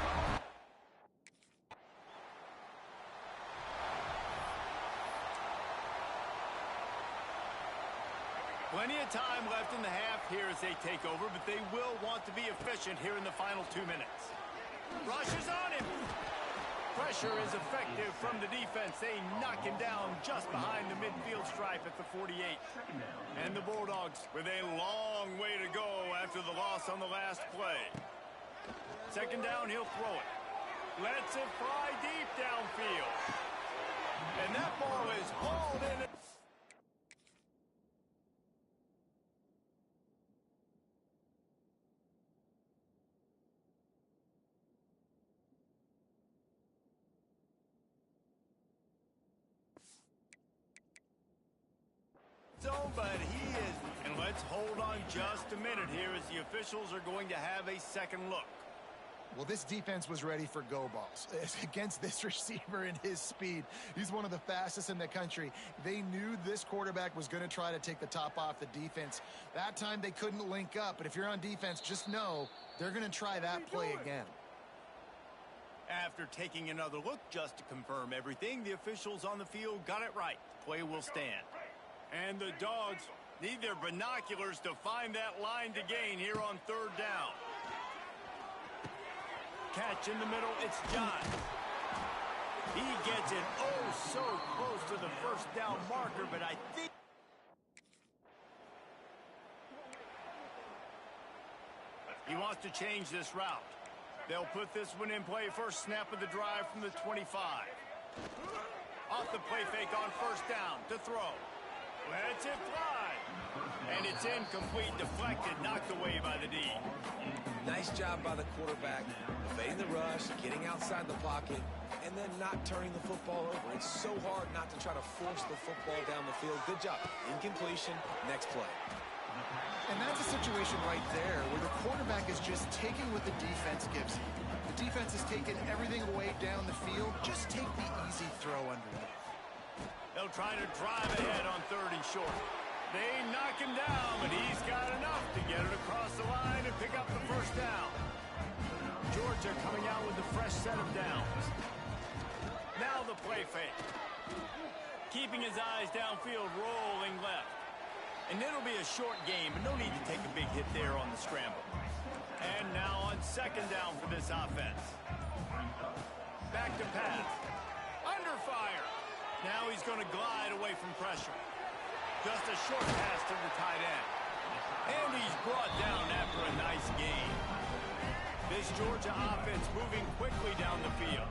Plenty of time left in the half here as they take over, but they will want to be efficient here in the final 2 minutes. Rush is on him. Pressure is effective from the defense. They knock him down just behind the midfield stripe at the 48. And the Bulldogs with a long way to go after the loss on the last play. Second down, he'll throw it. Lets it fly deep downfield. And that ball is hauled in. But he is, and let's hold on just a minute here as the officials are going to have a second look. Well, this defense was ready for go balls. Against this receiver and his speed, he's one of the fastest in the country. They knew this quarterback was going to try to take the top off the defense. That time they couldn't link up, but if you're on defense, just know they're going to try that play again. After taking another look just to confirm everything, the officials on the field got it right. Play will stand. And the Dogs need their binoculars to find that line to gain here on third down. Catch in the middle, it's John. He gets it oh so close to the first down marker, but I think he wants to change this route. They'll put this one in play first snap of the drive from the 25. Off the play fake on first down to throw. Lets it fly. And it's incomplete, deflected, knocked away by the D. Nice job by the quarterback, evading the rush, getting outside the pocket, and then not turning the football over. It's so hard not to try to force the football down the field. Good job. Incompletion, next play. And that's a situation right there where the quarterback is just taking what the defense gives him. The defense is taking everything away down the field. Just take the easy throw underneath. They'll try to drive ahead on third and short. They knock him down, but he's got enough to get it across the line and pick up the first down. Georgia coming out with a fresh set of downs. Now the play fake. Keeping his eyes downfield, rolling left. And it'll be a short game, but no need to take a big hit there on the scramble. And now on second down for this offense. Back to pass. Under fire. Now he's going to glide away from pressure. Just a short pass to the tight end. And he's brought down after a nice gain. This Georgia offense moving quickly down the field.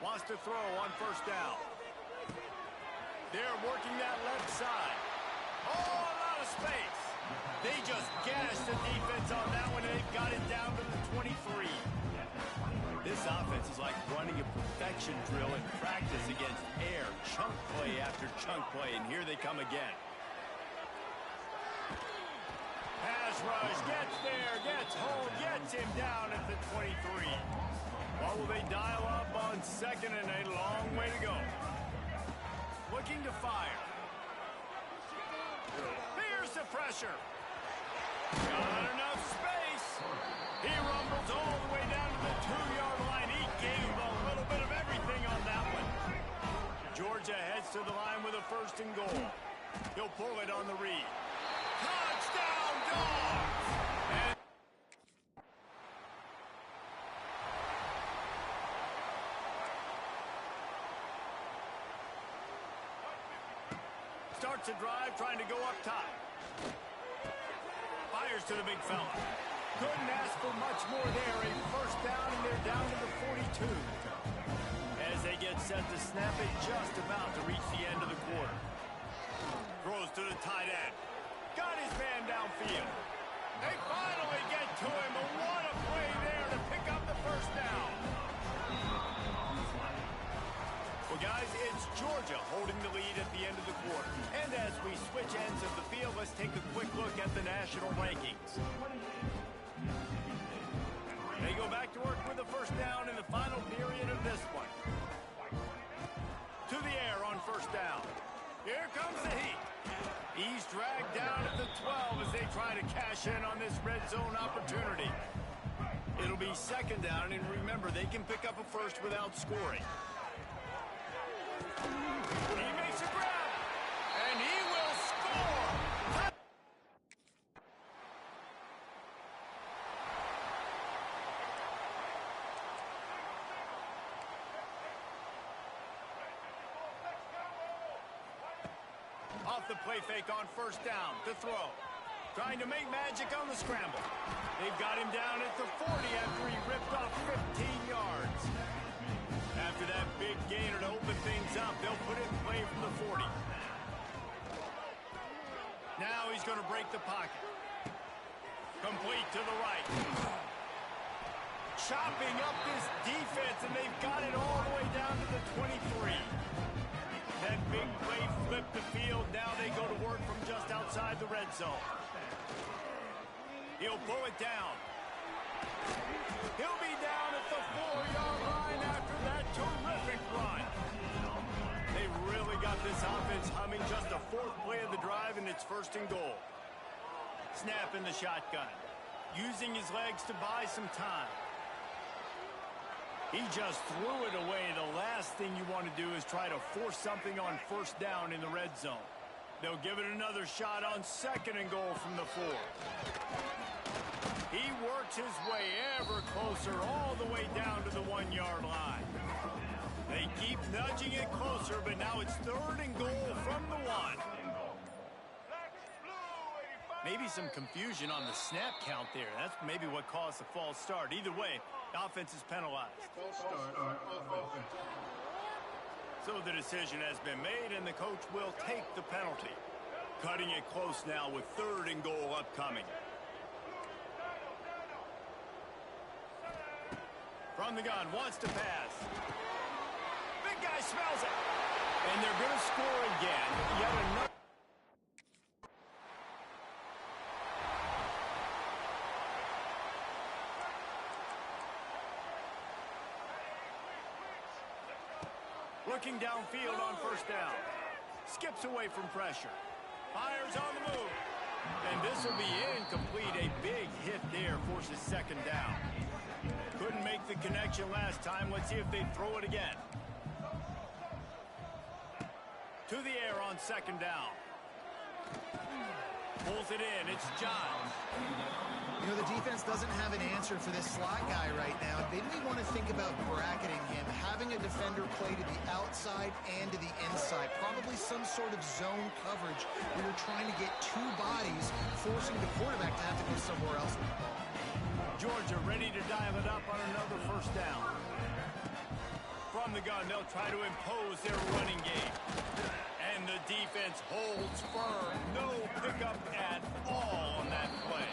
Wants to throw on first down. They're working that left side. Oh, a lot of space. They just gashed the defense on that one, and they've got it down to the 23. This offense is like running a perfection drill in practice against air. Chunk play after chunk play, and here they come again. Pass rush, gets there, gets home, gets him down at the 23. What will they dial up on second and a long way to go? Looking to fire. Here's the pressure. Got enough space. He rumbles all the way down to the 2-yard line. He gave a little bit of everything on that one. Georgia heads to the line with a first and goal. He'll pull it on the read. Touchdown, Dogs! And starts a drive trying to go up top. Fires to the big fella. Couldn't ask for much more there. A first down, and they're down to the 42. As they get set to snap it, just about to reach the end of the quarter. Throws to the tight end. Got his man downfield. They finally get to him, and what a play there to pick up the first down. Well, guys, it's Georgia holding the lead at the end of the quarter. And as we switch ends of the field, let's take a quick look at the national rankings. They go back to work with the first down in the final period of this one. To the air on first down. Here comes the heat. He's dragged down at the 12 as they try to cash in on this red zone opportunity. It'll be second down, and remember, they can pick up a first without scoring. He makes a grab, and he will score. Off the play fake on first down to throw. Trying to make magic on the scramble. They've got him down at the 40 after he ripped off 15 yards. After that big gainer to open things up, they'll put it in play from the 40. Now he's going to break the pocket. Complete to the right. Chopping up this defense, and they've got it all the way down to the 23. That big play flipped the field. Now they go to work from just outside the red zone. He'll pull it down. He'll be down at the 4-yard line after that terrific run. They really got this offense humming. Just a fourth play of the drive, and it's first and goal. Snap in the shotgun. Using his legs to buy some time. He just threw it away. The last thing you want to do is try to force something on first down in the red zone. They'll give it another shot on 2nd and goal from the 4. He works his way ever closer all the way down to the 1-yard line. They keep nudging it closer, but now it's 3rd and goal from the 1. Maybe some confusion on the snap count there. That's maybe what caused the false start. Either way, the offense is penalized. So the decision has been made, and the coach will take the penalty. Cutting it close now with 3rd and goal upcoming. From the gun, wants to pass. Big guy smells it. And they're going to score again. Yet another. Looking downfield on first down. Skips away from pressure. Fires on the move. And this will be incomplete. A big hit there forces 2nd down. Couldn't make the connection last time. Let's see if they throw it again. To the air on 2nd down. Pulls it in. It's Johns. You know, the defense doesn't have an answer for this slot guy right now. They may want to think about bracketing him, having a defender play to the outside and to the inside. Probably some sort of zone coverage where you're trying to get 2 bodies, forcing the quarterback to have to go somewhere else with the ball. Georgia ready to dial it up on another first down. From the gun, they'll try to impose their running game. And the defense holds firm. No pickup at all on that play.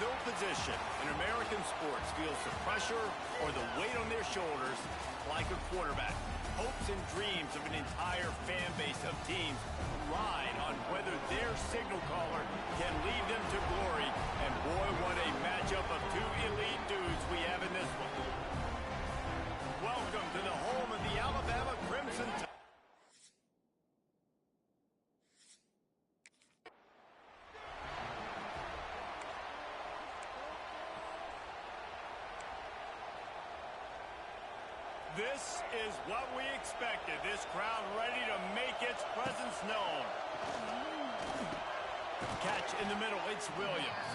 No position in American sports feels the pressure or the weight on their shoulders like a quarterback. Hopes and dreams of an entire fan base case of teams ride on whether their signal caller can lead them to glory. And boy, what a matchup of two elite dudes we have in this one. Welcome to the home of the Alabama Crimson Tide. This is what we expected. This crowd ready to make its presence known. Catch in the middle. It's Williams.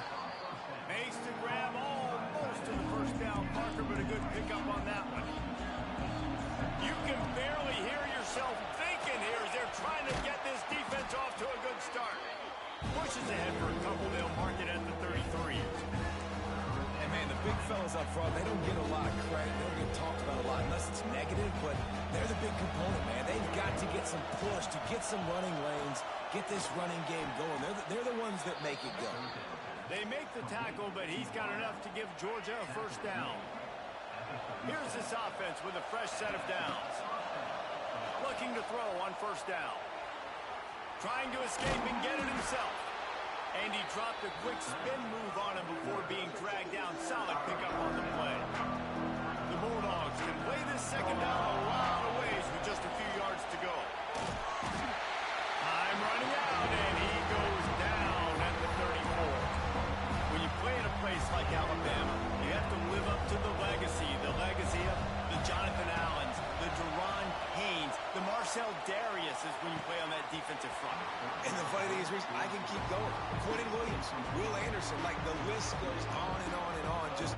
Makes the grab almost to the first down, Parker, but a good pickup on that one. You can barely hear yourself thinking here as they're trying to get this defense off to a good start. Pushes ahead for a couple. They'll mark it at the 33. Man, the big fellas up front, they don't get a lot of credit. They don't get talked about a lot unless it's negative, but they're the big component, man. They've got to get some push, to get some running lanes, get this running game going. They're the ones that make it go. They make the tackle, but he's got enough to give Georgia a first down. Here's this offense with a fresh set of downs. Looking to throw on first down. Trying to escape and get it himself. And he dropped a quick spin move on him before being dragged down. Solid pickup on the play. The Bulldogs can play this second down a lot of ways with just a few yards to go. Time running out, and he goes down at the 34. When you play in a place like Alabama, you have to live up to the legacy of the Jonathan Allens, the Deron Haynes, the Marcel Darius is when you play on that defensive front. And the funny thing is, Reese, I can keep going. Quentin Williams, Will Anderson, like the list goes on and on and on. Just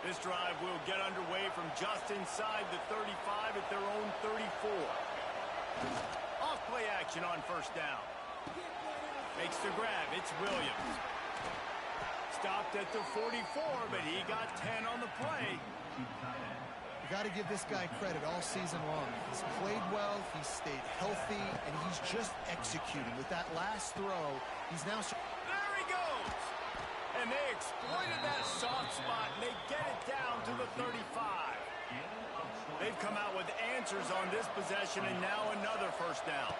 this drive will get underway from just inside the 35 at their own 34. Off play action on first down. Makes the grab. It's Williams. Stopped at the 44, but he got 10 on the play. You got to give this guy credit all season long. He's played well, he's stayed healthy, and he's just executing. With that last throw, he's now... There he goes! And they exploited that soft spot, and they get it down to the 35. They've come out with answers on this possession, and now another first down.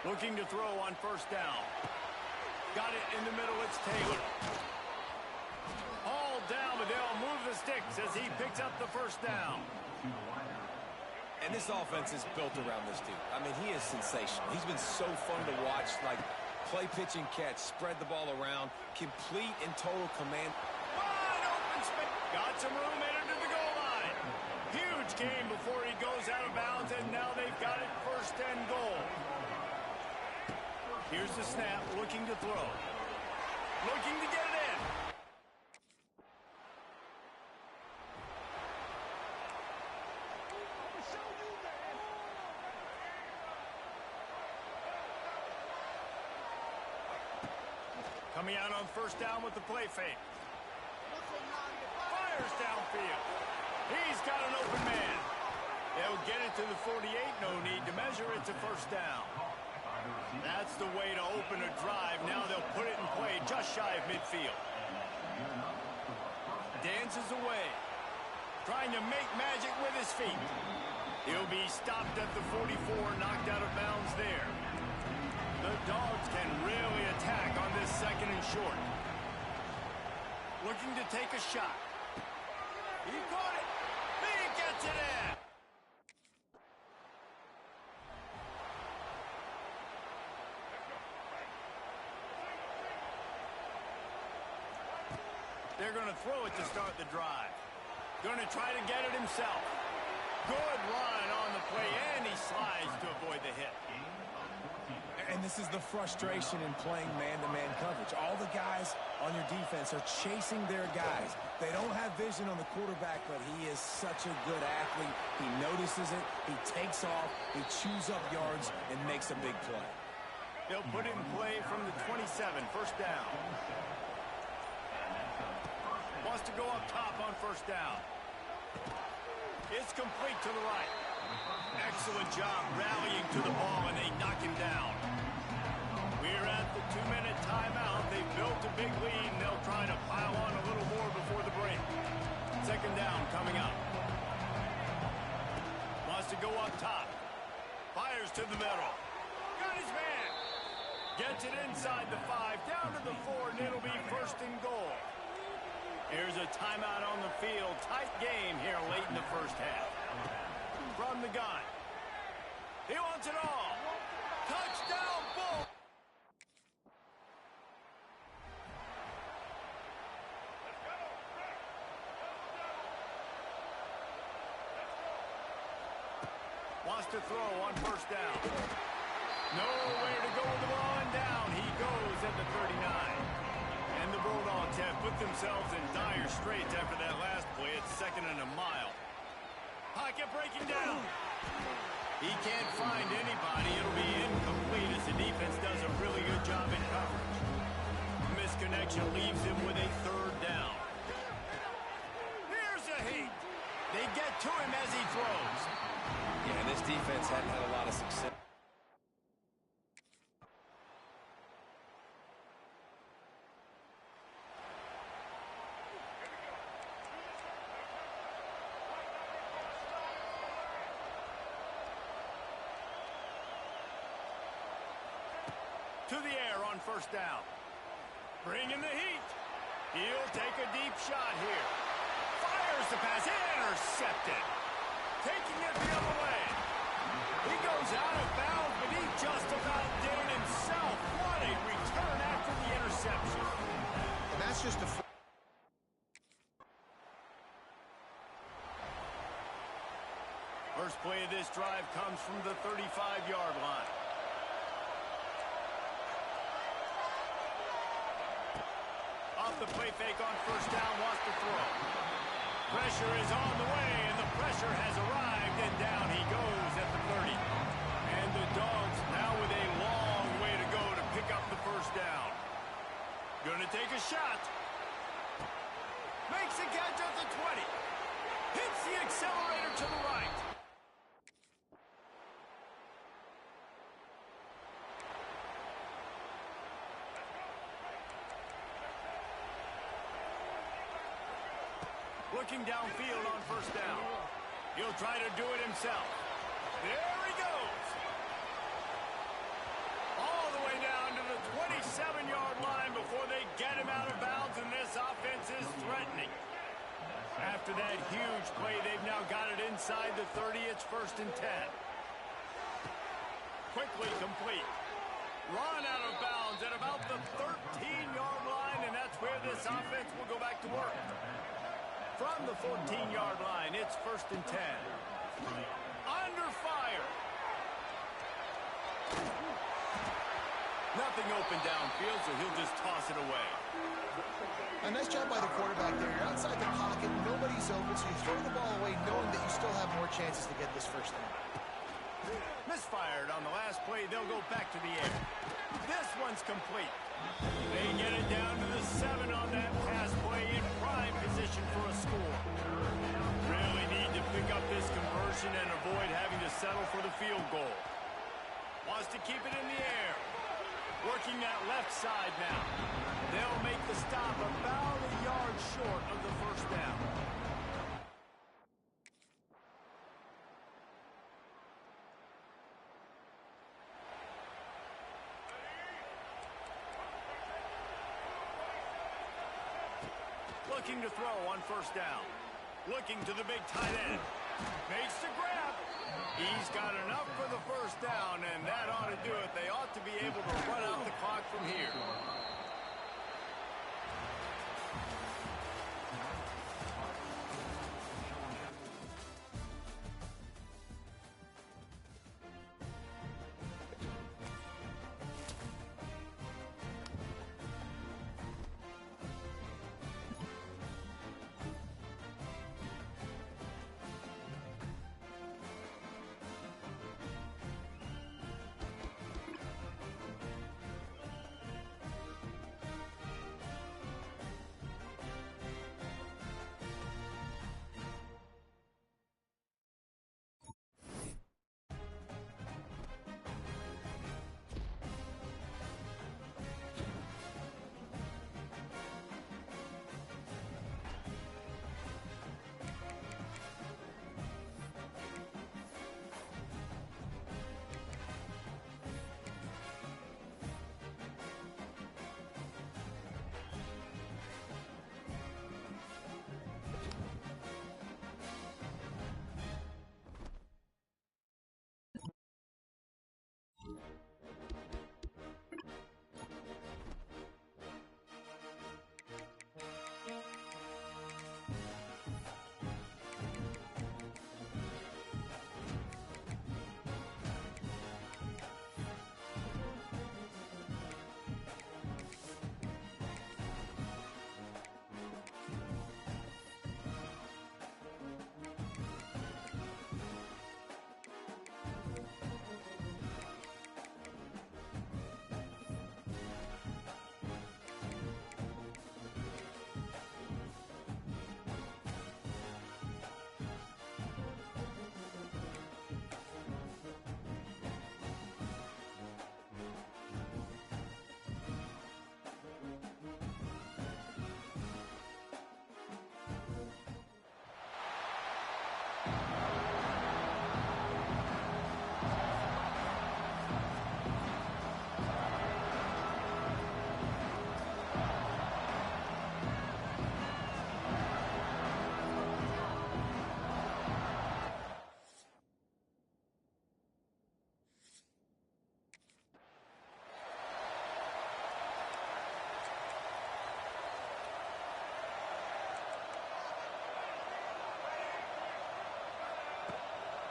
Looking to throw on first down. Got it in the middle, it's Taylor. All down, but they'll move the sticks as he picks up the first down. And this offense is built around this dude. I mean, he is sensational. He's been so fun to watch, like play, pitch, and catch, spread the ball around, complete and total command. Wide open space. Got some room, headed to the goal line. Huge game before he goes out of bounds, and now they've got it first and goal. Here's the snap, looking to throw. Looking to get it in. Coming out on first down with the play fake. Fires downfield. He's got an open man. They'll get it to the 48. No need to measure. It's a first down. That's the way to open a drive. Now they'll put it in play just shy of midfield. Dances away. Trying to make magic with his feet. He'll be stopped at the 44, knocked out of bounds there. The Dogs can really attack on this second and short. Looking to take a shot. He caught it. He gets it in. They're going to throw it to start the drive. Going to try to get it himself. Good run on the play, and he slides to avoid the hit. And this is the frustration in playing man-to-man coverage. All the guys on your defense are chasing their guys. They don't have vision on the quarterback, but he is such a good athlete. He notices it, he takes off, he chews up yards, and makes a big play. They'll put it in play from the 27, first down. Wants to go up top on first down. It's complete to the right. Excellent job rallying to the ball, and they knock him down. We're at the 2-minute timeout. They've built a big lead, and they'll try to pile on a little more before the break. Second down, go up top. Fires to the middle. Got his man. Gets it inside the 5, down to the 4, and it'll be first and goal. Here's a timeout on the field. Tight game here late in the first half. From the gun. He wants it all. Touchdown, Bull. Wants to throw on first down. Nowhere to go with the ball and down. He goes at the 39. And the Bulldogs have put themselves in dire straits after that last play. It's 2nd and a mile. Pocket breaking down. He can't find anybody. It'll be incomplete as the defense does a really good job in coverage. Misconnection leaves him with a 3rd down. Here's a heat. They get to him as he throws. Yeah, this defense hadn't had a lot of success. To the air on first down. Bringing the heat. He'll take a deep shot here. Fires the pass. Intercepted. Taking it the other way. He goes out of bounds, but he just about did it himself. What a return after the interception. And that's just a... First play of this drive comes from the 35-yard line. Off the play fake on first down, wants to throw. Pressure is on the way, and the pressure has arrived, and down he goes at the 30. And the Dogs now with a long way to go to pick up the first down. Gonna take a shot. Makes a catch at the 20. Hits the accelerator to the right. Looking downfield on first down. He'll try to do it himself. There he goes. All the way down to the 27-yard line before they get him out of bounds, and this offense is threatening. After that huge play, they've now got it inside the 30. It's 1st and 10. Quickly complete. Run out of bounds at about the 13-yard line, and that's where this offense will go back to work. From the 14-yard line, it's 1st and 10. Under fire. Nothing open downfield, so he'll just toss it away. A nice job by the quarterback there. You're outside the pocket, nobody's open, so you throw the ball away knowing that you still have more chances to get this first down. Misfired on the last play. They'll go back to the air. This one's complete. They get it down to the 7 on that pass play in prime position for a score. Really need to pick up this conversion and avoid having to settle for the field goal. Wants to keep it in the air. Working that left side now. They'll make the stop about a yard short of the first down. Looking to throw on first down. Looking to the big tight end. Makes the grab. He's got enough for the first down, and that ought to do it. They ought to be able to run out the clock from here.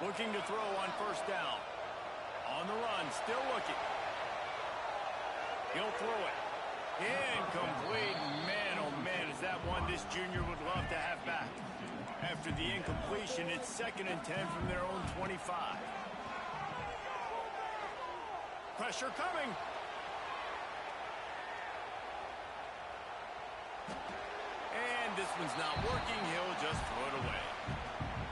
Looking to throw on first down. On the run, still looking. He'll throw it. Incomplete. Man, oh man, is that one this junior would love to have back. After the incompletion, it's 2nd and 10 from their own 25. Pressure coming. And this one's not working. He'll just throw it away.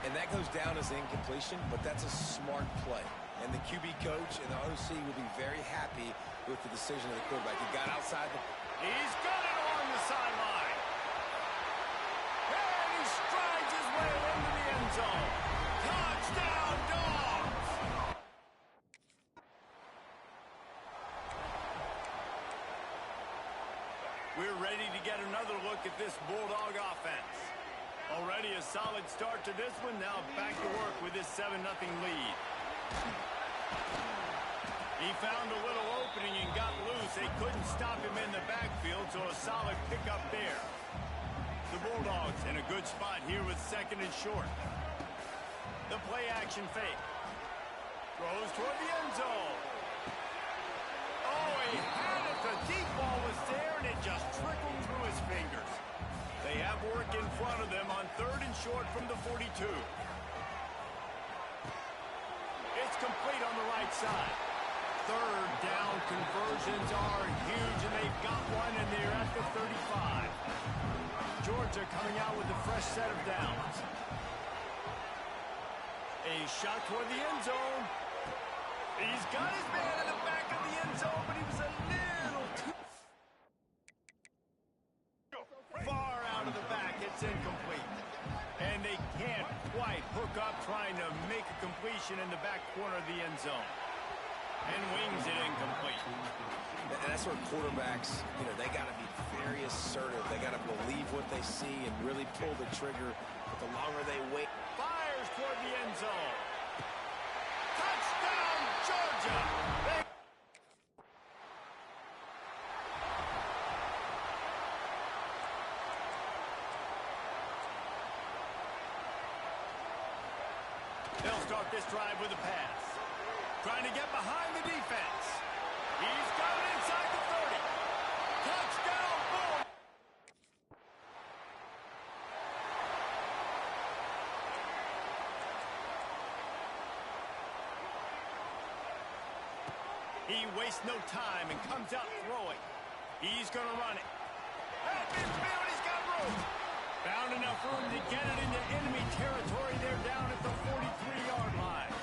And that goes down as incompletion, but that's a smart play. And the QB coach and the OC will be very happy with the decision of the quarterback. He got outside the... He's got it along the sideline. And he strides his way into the end zone. Touchdown, Dogs! We're ready to get another look at this Bulldog offense. Already a solid start to this one. Now back to work with this 7-0 lead. He found a little opening and got loose. They couldn't stop him in the backfield, so a solid pickup there. The Bulldogs in a good spot here with 2nd and short. The play action fake. Throws toward the end zone. Oh, he had it. The deep ball was there, and it just trickled through his fingers. They have work in front of them on 3rd and short from the 42. It's complete on the right side. 3rd down conversions are huge, and they've got one, and they're at the 35. Georgia coming out with a fresh set of downs. A shot toward the end zone. He's got his man in the back of the end zone, but he was a little too far out of the back. It's incomplete. And they can't quite hook up trying to make a completion in the back corner of the end zone. And wings it incomplete. And that's where quarterbacks, they got to be very assertive. They got to believe what they see and really pull the trigger. But the longer they wait. Fires toward the end zone. Touchdown, Georgia! They'll start this drive with a pass. Trying to get behind the defense. He's got it inside the 30. Touchdown, boom! He wastes no time and comes out throwing. He's going to run it. At midfield, he's got room. Found enough room to get it into enemy territory. They're down at the 43-yard line.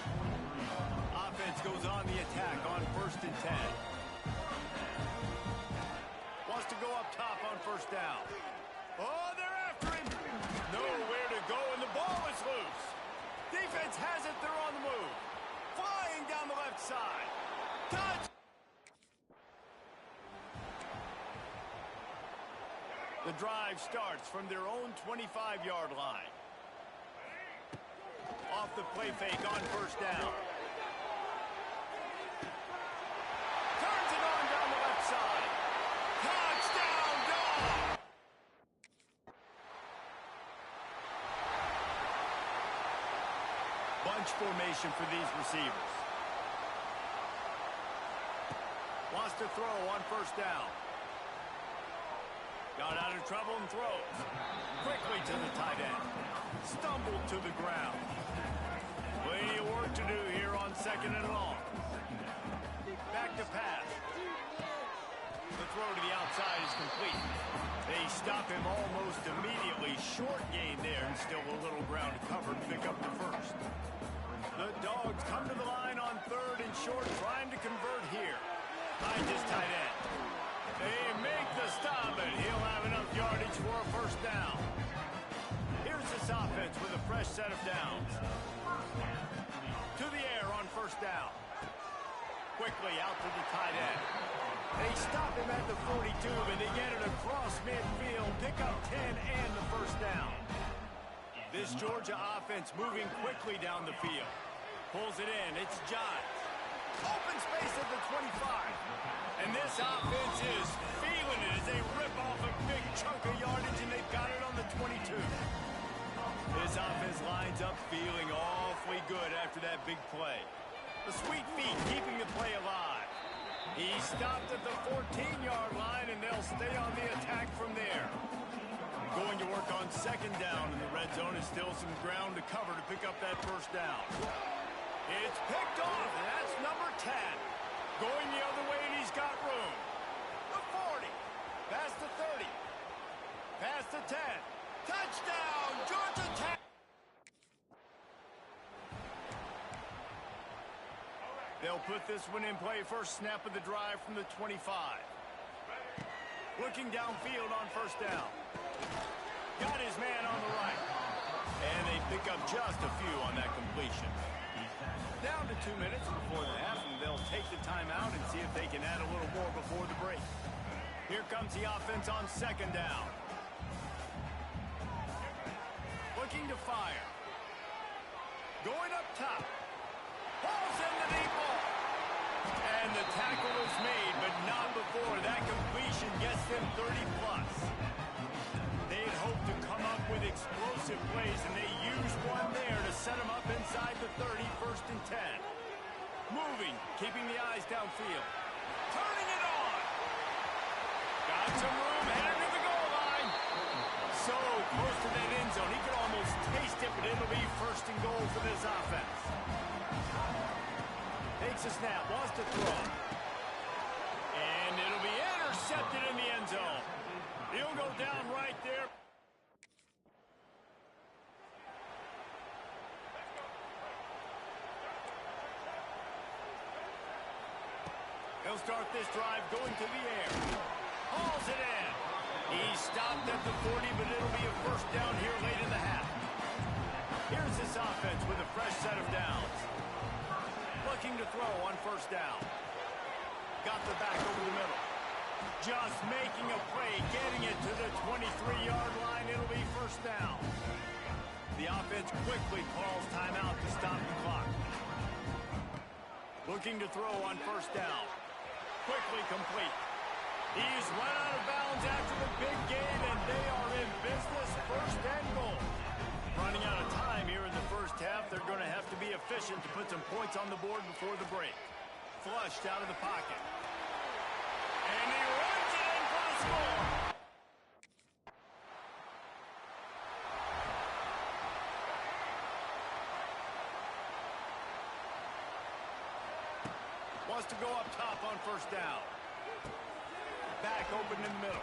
Offense goes on the attack on 1st and 10. Wants to go up top on 1st down. Oh, they're after him. Nowhere to go, and the ball is loose. Defense has it. They're on the move. Flying down the left side. Touch! The drive starts from their own 25-yard line. Off the play fake on 1st down. Turns it on down the left side. Touchdown, Dog! Bunch formation for these receivers. Wants to throw on 1st down. Got out of trouble and throws. Quickly to the tight end. Stumbled to the ground. Plenty of work to do here on 2nd and long. Back to pass. The throw to the outside is complete. They stop him almost immediately. Short gain there, and still a little ground to cover to pick up the 1st. The Dogs come to the line on 3rd and short, trying to convert here. Behind his tight end. They make the stop, and he'll have enough yardage for a 1st down. Here's this offense with a fresh set of downs. To the air on 1st down. Quickly out to the tight end. They stop him at the 42, but they get it across midfield. Pick up 10 and the 1st down. This Georgia offense moving quickly down the field. Pulls it in. It's Johns. Open space at the 25. And this offense is feeling it as they rip off a big chunk of yardage, and they've got it on the 22. This offense lines winds up feeling awfully good after that big play. The sweet feet keeping the play alive. He stopped at the 14-yard line, and they'll stay on the attack from there. Going to work on second down, and the red zone is still some ground to cover to pick up that first down. It's picked off, and that's number 10. Going the other way, and he's got room. The 40. Past the 30. Past the 10. Touchdown, Georgia Tech. They'll put this one in play first snap of the drive from the 25. Looking downfield on first down. Got his man on the right. And they pick up just a few on that completion. Down to 2 minutes before the half, and they'll take the timeout and see if they can add a little more before the break. Here comes the offense on second down. Looking to fire. Going up top. Balls in the deep ball. And the tackle is made, but not before that completion gets them 30-plus. They had hoped to come up with explosive plays, and they used one there to set them up inside the 30, first and 10. Moving, keeping the eyes downfield. Turning it on. Got some room, headed to the goal line. So close to that end zone, he could almost taste it, but it'll be first and goal for this offense. Takes a snap, wants to throw. And it'll be intercepted in the end zone. He'll go down right there. He'll start this drive going to the air. Hauls it in. He stopped at the 40, but it'll be a first down here late in the half. Here's this offense with a fresh set of downs. Looking to throw on first down. Got the back over the middle. Just making a play, getting it to the 23-yard line. It'll be first down. The offense quickly calls timeout to stop the clock. Looking to throw on first down. Quickly complete. He's run out of bounds after the big game, and they are in business, first and goal. Running out of time here in the first half. They're going to have to be efficient to put some points on the board before the break. Flushed out of the pocket. And he runs it in for the score. Wants to go up top on first down. Back open in the middle.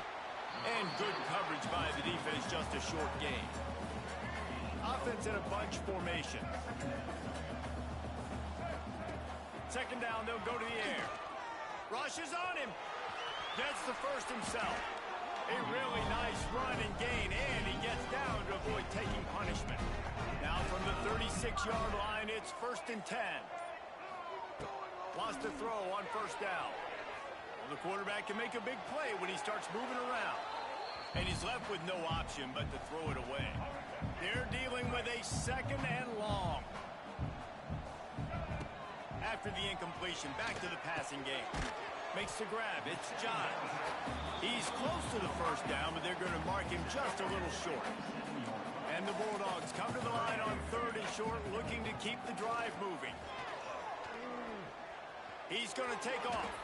And good coverage by the defense, just a short gain. Offense in a bunch formation. Second down, they'll go to the air. Rushes on him. Gets the first himself. A really nice run and gain, and he gets down to avoid taking punishment. Now from the 36-yard line, it's first and 10. Wants to throw on first down. Well, the quarterback can make a big play when he starts moving around. And he's left with no option but to throw it away. They're dealing with a second and long. After the incompletion, back to the passing game. Makes the grab. It's John. He's close to the first down, but they're going to mark him just a little short. And the Bulldogs come to the line on third and short, looking to keep the drive moving. He's going to take off.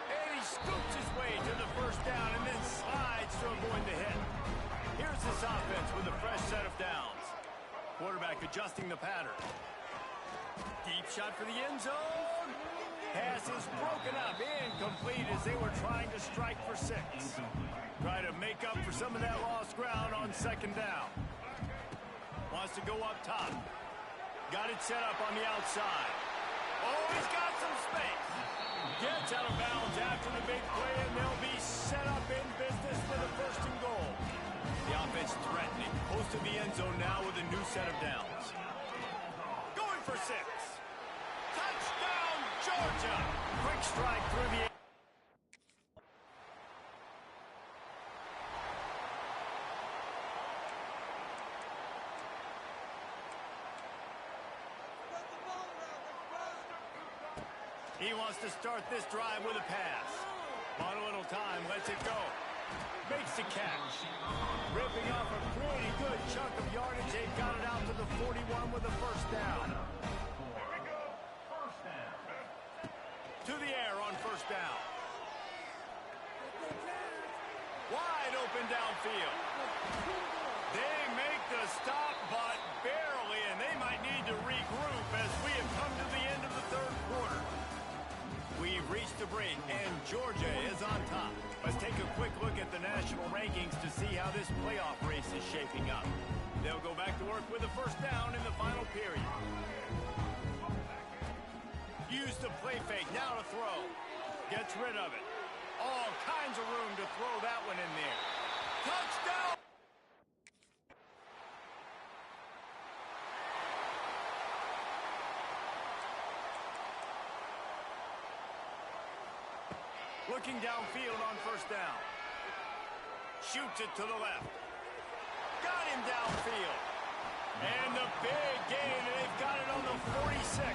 And he scoops his way to the first down and then slides to avoid the hit. Here's this offense with a fresh set of downs. Quarterback adjusting the pattern. Deep shot for the end zone. Pass is broken up, incomplete as they were trying to strike for 6. Try to make up for some of that lost ground on second down. Wants to go up top. Got it set up on the outside. Oh, he's got some space. Gets out of bounds after the big play, and they'll be set up in business for the first and goal. The offense threatening. Close to the end zone now with a new set of downs. Going for 6. Touchdown, Georgia. Quick strike through the air. He wants to start this drive with a pass. On a little time, lets it go. Makes the catch. Ripping off a pretty good chunk of yardage. They got it out to the 40 31 with a first down. To the air on first down. Wide open downfield. They make the stop, but barely, and they might need to regroup as we have come to the end of the third quarter. We've reached the break, and Georgia is on top. Let's take a quick look at the national rankings to see how this playoff race is shaping up. They'll go back to work with a first down in the final period. Use the play fake, now to throw. Gets rid of it. All kinds of room to throw that one in there. Touchdown! Looking downfield on first down. Shoots it to the left. Got him downfield. And the big gain, and they've got it on the 46.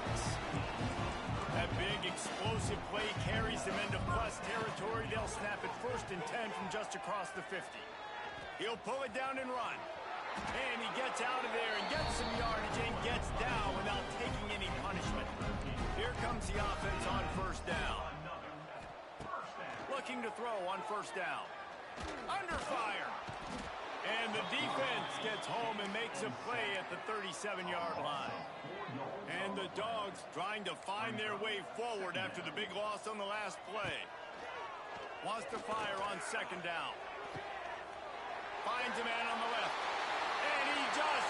That big explosive play carries them into plus territory. They'll snap it 1st and 10 from just across the 50. He'll pull it down and run. And he gets out of there and gets some yardage and gets down without taking any punishment. Here comes the offense on first down. Looking to throw on first down. Under fire. And the defense gets home and makes a play at the 37-yard line. And the Dogs trying to find their way forward after the big loss on the last play. Wants to fire on second down. Finds a man on the left. And he just...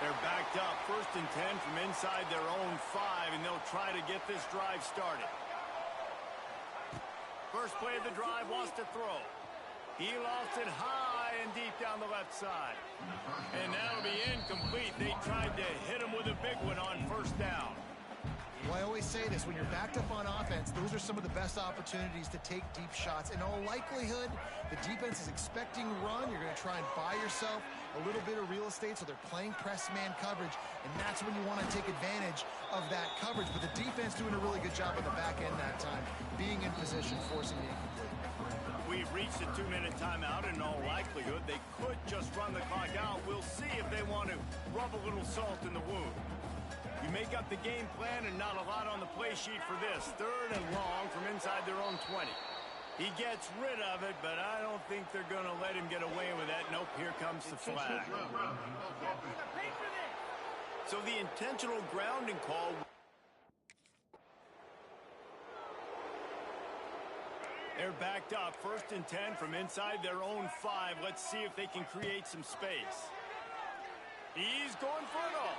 They're backed up 1st and 10 from inside their own 5, and they'll try to get this drive started. First play of the drive, wants to throw. He lost it high and deep down the left side. And that'll be incomplete. They tried to hit him with a big one on first down. Well, I always say this, when you're backed up on offense, those are some of the best opportunities to take deep shots. In all likelihood, the defense is expecting run. You're going to try and buy yourself a little bit of real estate, so they're playing press man coverage, and that's when you want to take advantage of that coverage. But the defense doing a really good job on the back end that time, being in position, forcing the incomplete. We've reached a 2-minute timeout. In all likelihood, they could just run the clock out. We'll see if they want to rub a little salt in the wound. You make up the game plan and not a lot on the play sheet for this. 3rd and long from inside their own 20. He gets rid of it, but I don't think they're going to let him get away with that. Nope, here comes the flag. So the intentional grounding call. They're backed up 1st and 10 from inside their own 5. Let's see if they can create some space. He's going for it all.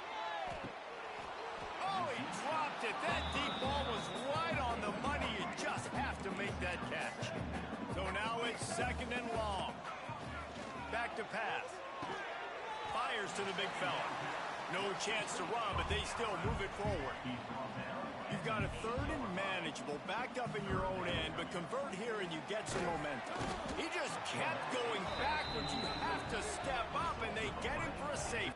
Oh, he dropped it. That deep ball was right on the money. You just have to make that catch. So now it's 2nd and long. Back to pass. Fires to the big fella. No chance to run, but they still move it forward. You've got a 3rd and manageable, backed up in your own end, but convert here and you get some momentum. He just kept going backwards. You have to step up, and they get him for a safety.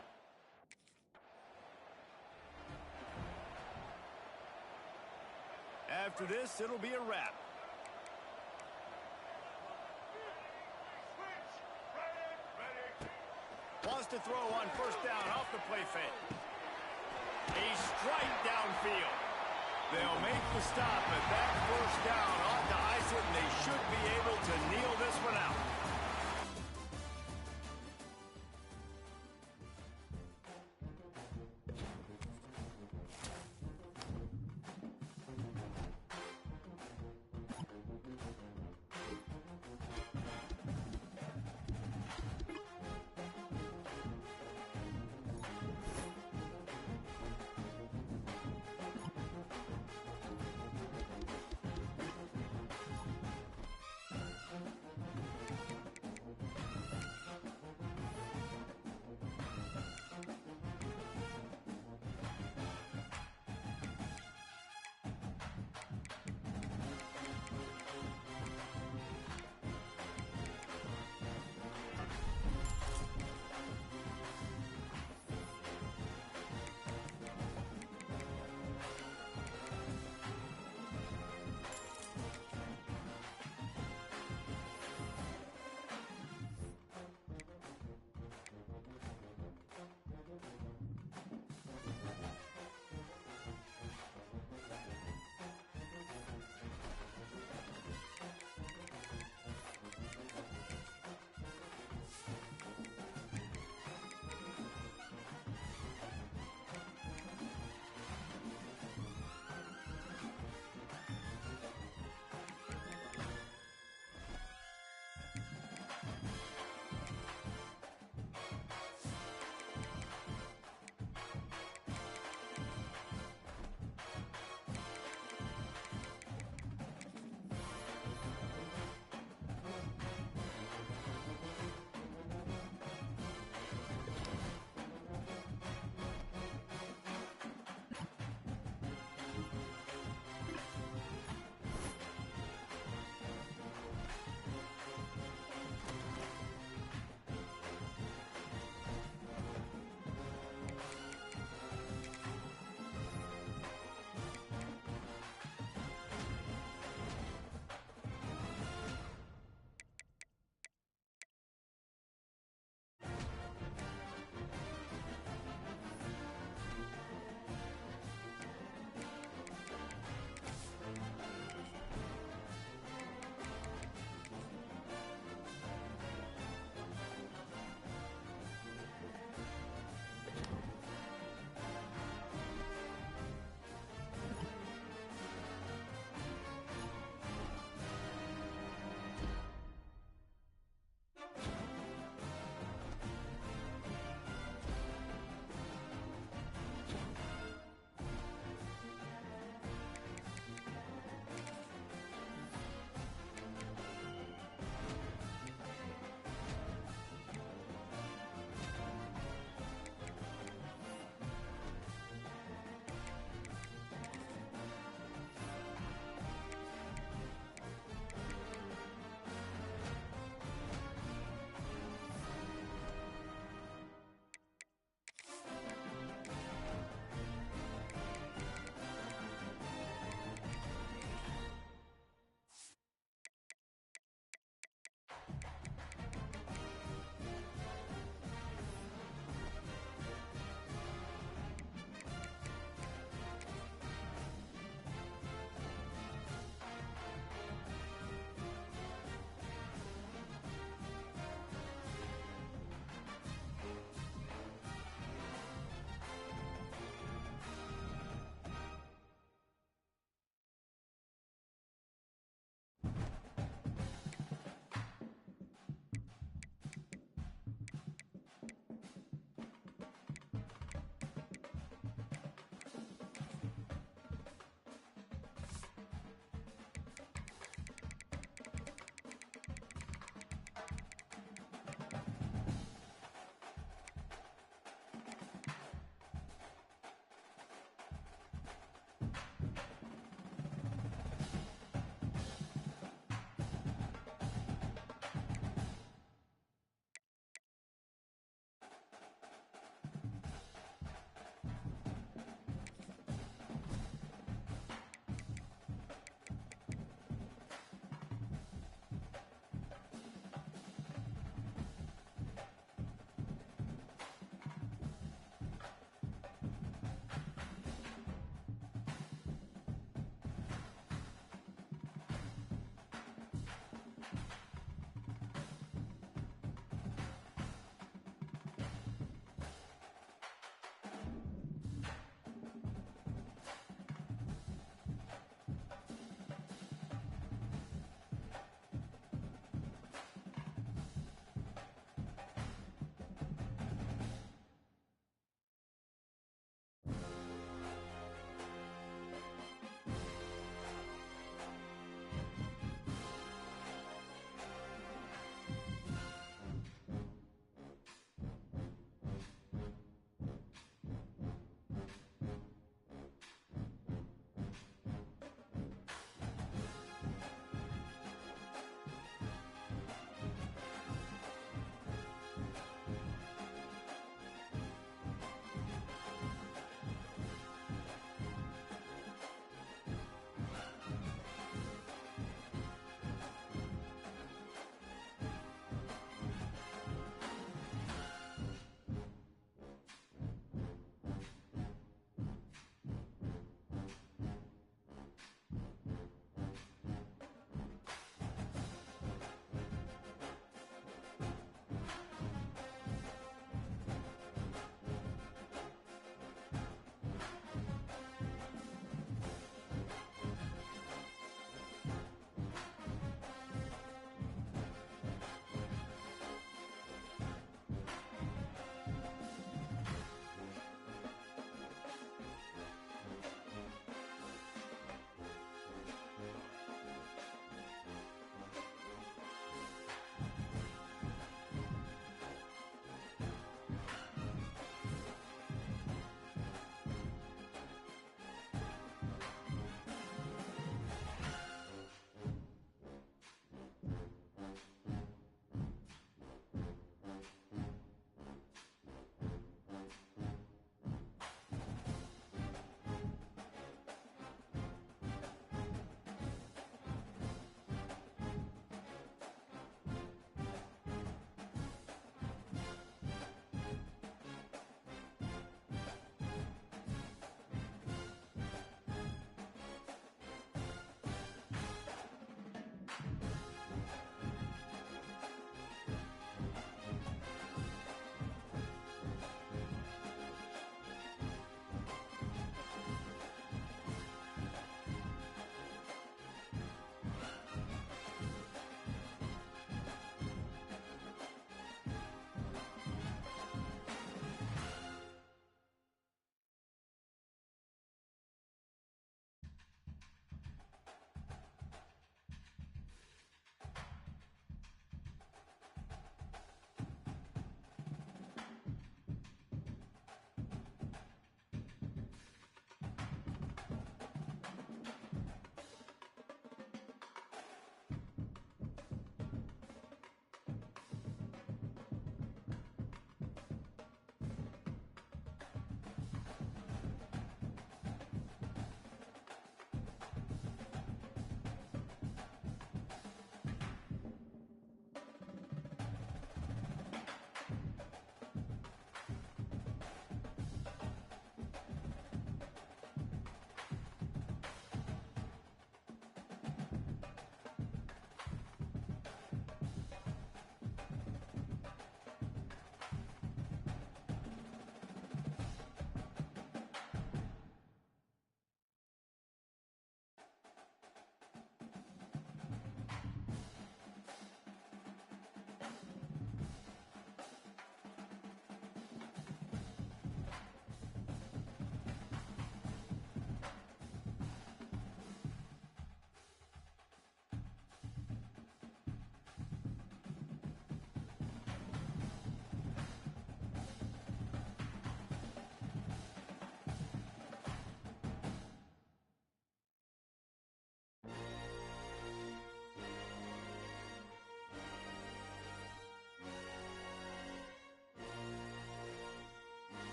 After this, it'll be a wrap. Wants to throw on first down off the play fake. A strike downfield. They'll make the stop, but that first down ought to ice it, and they should be able to kneel this one out.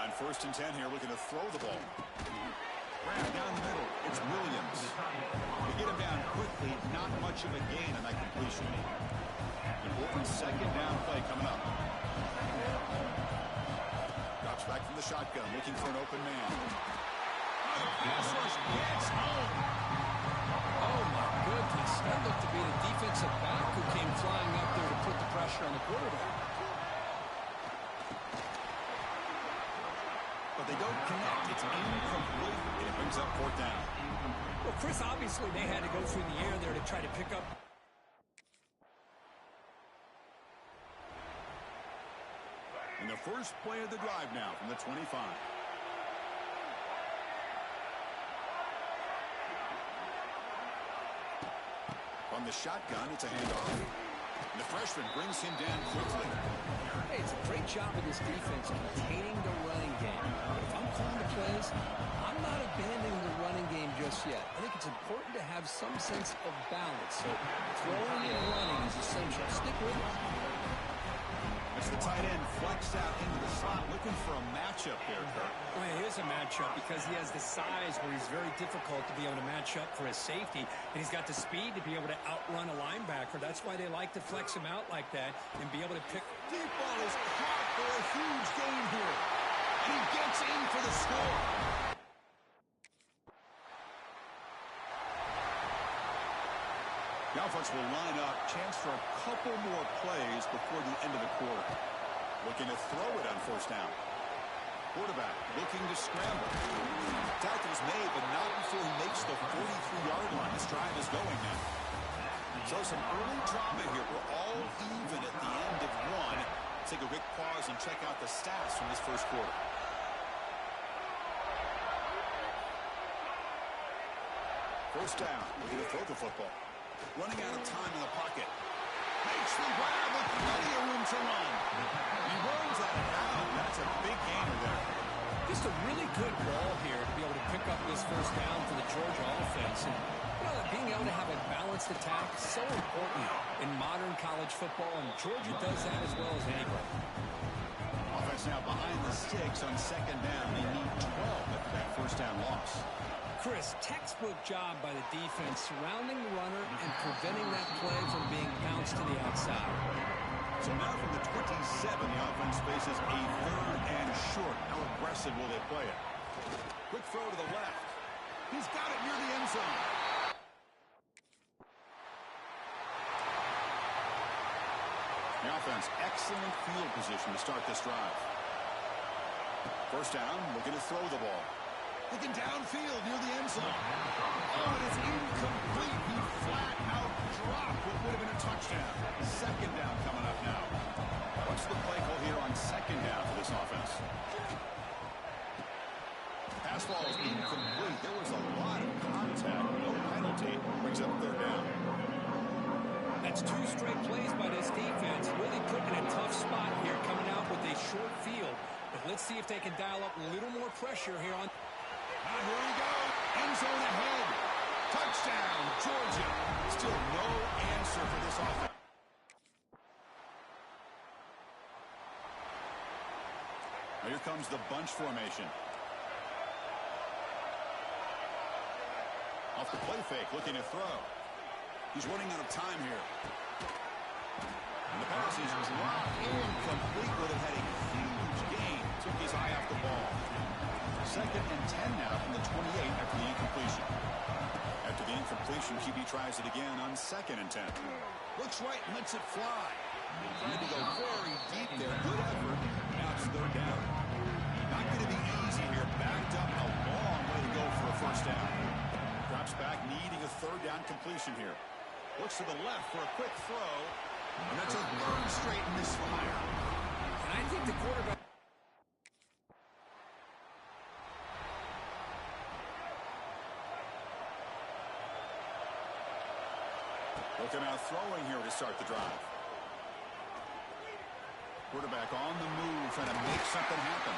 On 1st and 10 here, looking to throw the ball. Grab down the middle. It's Williams. They get him down quickly. Not much of a gain on that completion. Important 2nd down play coming up. Drops back from the shotgun, looking for an open man. Oh, the pass rush gets home. Oh, my goodness. That looked to be the defensive back who came flying up there to put the pressure on the quarterback. But they don't connect. It's incomplete, and it brings up 4th down. Well, Chris, obviously they had to go through the air there to try to pick up. And the first play of the drive now from the 25. On the shotgun, it's a handoff. And the freshman brings him down quickly. Hey, it's a great job of this defense containing the running game. But if I'm calling the plays, I'm not abandoning the running game just yet. I think it's important to have some sense of balance. So throwing and running is essential. Stick with it. As the tight end flexed out into the slot, looking for a matchup there, Kirk. Well, it is a matchup because he has the size where he's very difficult to be able to match up for his safety, and he's got the speed to be able to outrun a linebacker. That's why they like to flex him out like that and be able to pick. Deep ball is caught for a huge gain here. And he gets in for the score. The offense will line up. Chance for a couple more plays before the end of the quarter. Looking to throw it on 1st down. Quarterback looking to scramble. Tackles made, but not before he makes the 43-yard line. This drive is going now. So some early drama here. We're all even at the end of one. Let's take a quick pause and check out the stats from this first quarter. First down. Looking to throw the football. Running out of time in the pocket. Makes the grab with plenty of room to run. He runs out of bounds. That's a big gainer there. Just a really good ball here to be able to pick up this 1st down for the Georgia offense. And you know, being able to have a balanced attack is so important in modern college football, and Georgia does that as well as anybody. Offense now behind the sticks on 2nd down. They need 12 after that 1st down loss. Chris, textbook job by the defense surrounding the runner and preventing that play from being bounced to the outside. So now from the 27, the offense faces a 3rd and short. How aggressive will they play it? Quick throw to the left. He's got it near the end zone. The offense, excellent field position to start this drive. 1st down, looking to throw the ball. Looking downfield near the end zone. Oh, and it's incomplete. He flat out dropped what would have been a touchdown. 2nd down coming up now. What's the play call here on 2nd down for this offense? Pass ball is incomplete. There was a lot of contact. No penalty. Brings up 3rd down. That's 2 straight plays by this defense. Really put in a tough spot here, coming out with a short field. But let's see if they can dial up a little more pressure here on. Here we go. End zone ahead. Touchdown, Georgia. Still no answer for this offense. Now here comes the bunch formation. Off the play fake, looking to throw. He's running out of time here. And the pass is dropped incomplete. Would have had a huge gain. Took his eye off the ball. 2nd and 10 now from the 28 after the incompletion. After the incompletion, QB tries it again on 2nd and 10. Looks right and lets it fly. Trying to go very deep there. Good effort. Now it's 3rd down. Not going to be easy here. Backed up a long way to go for a 1st down. Drops back, needing a 3rd down completion here. Looks to the left for a quick throw. And that's a 3rd straight misfire. And I think the quarterback. Looking out throwing here to start the drive. Quarterback on the move, trying to make something happen.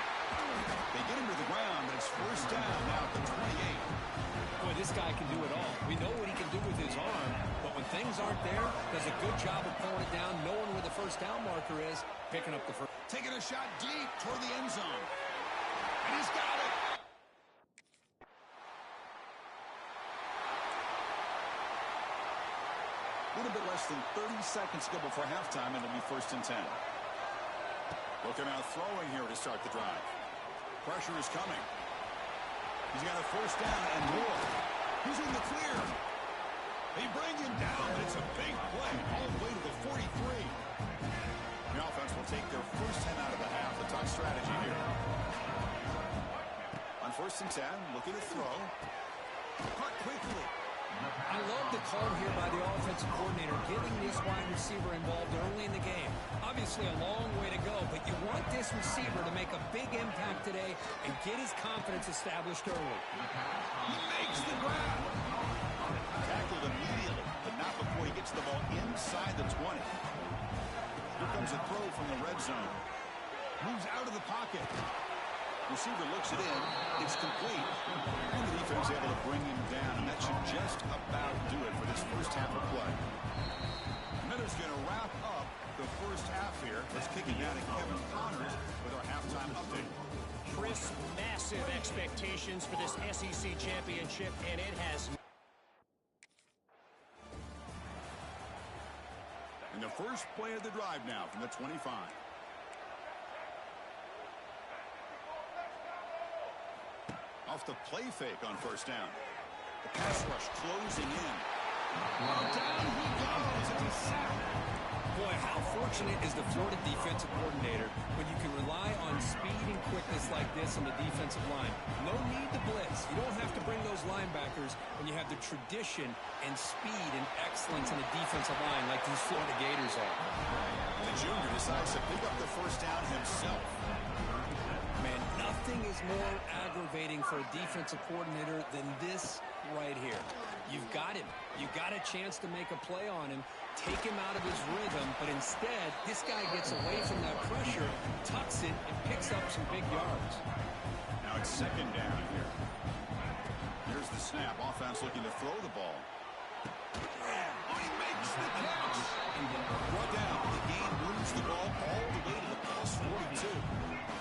They get him to the ground, but it's 1st down now at the 28. Boy, this guy can do it all. We know what he can do with his arm, but when things aren't there, does a good job of pulling it down, knowing where the 1st down marker is, picking up the 1st. Taking a shot deep toward the end zone. little bit less than 30 seconds to go before halftime, and it'll be 1st and 10. Looking out throwing here to start the drive. Pressure is coming. He's got a 1st down and more. He's in the clear. They bring him down, but it's a big play all the way to the 43. The offense will take their first 10 out of the half. A tough strategy here. On 1st and 10, looking to throw. Caught quickly. I love the call here by the offensive coordinator, getting this wide receiver involved early in the game. Obviously a long way to go, but you want this receiver to make a big impact today and get his confidence established early. He makes the grab. Tackled immediately, but not before he gets the ball inside the 20. Here comes a throw from the red zone. Moves out of the pocket. Receiver looks it in. It's complete. And the defense able to bring him down, and that should just about do it for this first half of play. Miller's going to wrap up the first half here. Let's kick it down to Kevin Connors with our halftime update. Chris, massive expectations for this SEC championship, and it has... And the first play of the drive now from the 25. Off the play fake on 1st down. The pass rush closing in. Down he goes. It's a sack. Boy, how fortunate is the Florida defensive coordinator when you can rely on speed and quickness like this on the defensive line. No need to blitz. You don't have to bring those linebackers when you have the tradition and speed and excellence in the defensive line like these Florida Gators are. The junior decides to pick up the 1st down himself. Man, nothing is more aggravating for a defensive coordinator than this right here. You've got him. You got a chance to make a play on him, take him out of his rhythm, but instead, this guy gets away from that pressure, tucks it, and picks up some big yards. Now it's 2nd down here. Here's the snap. Offense looking to throw the ball. Oh, he makes the catch. Brought down. The game moves the ball all the way to the plus 42.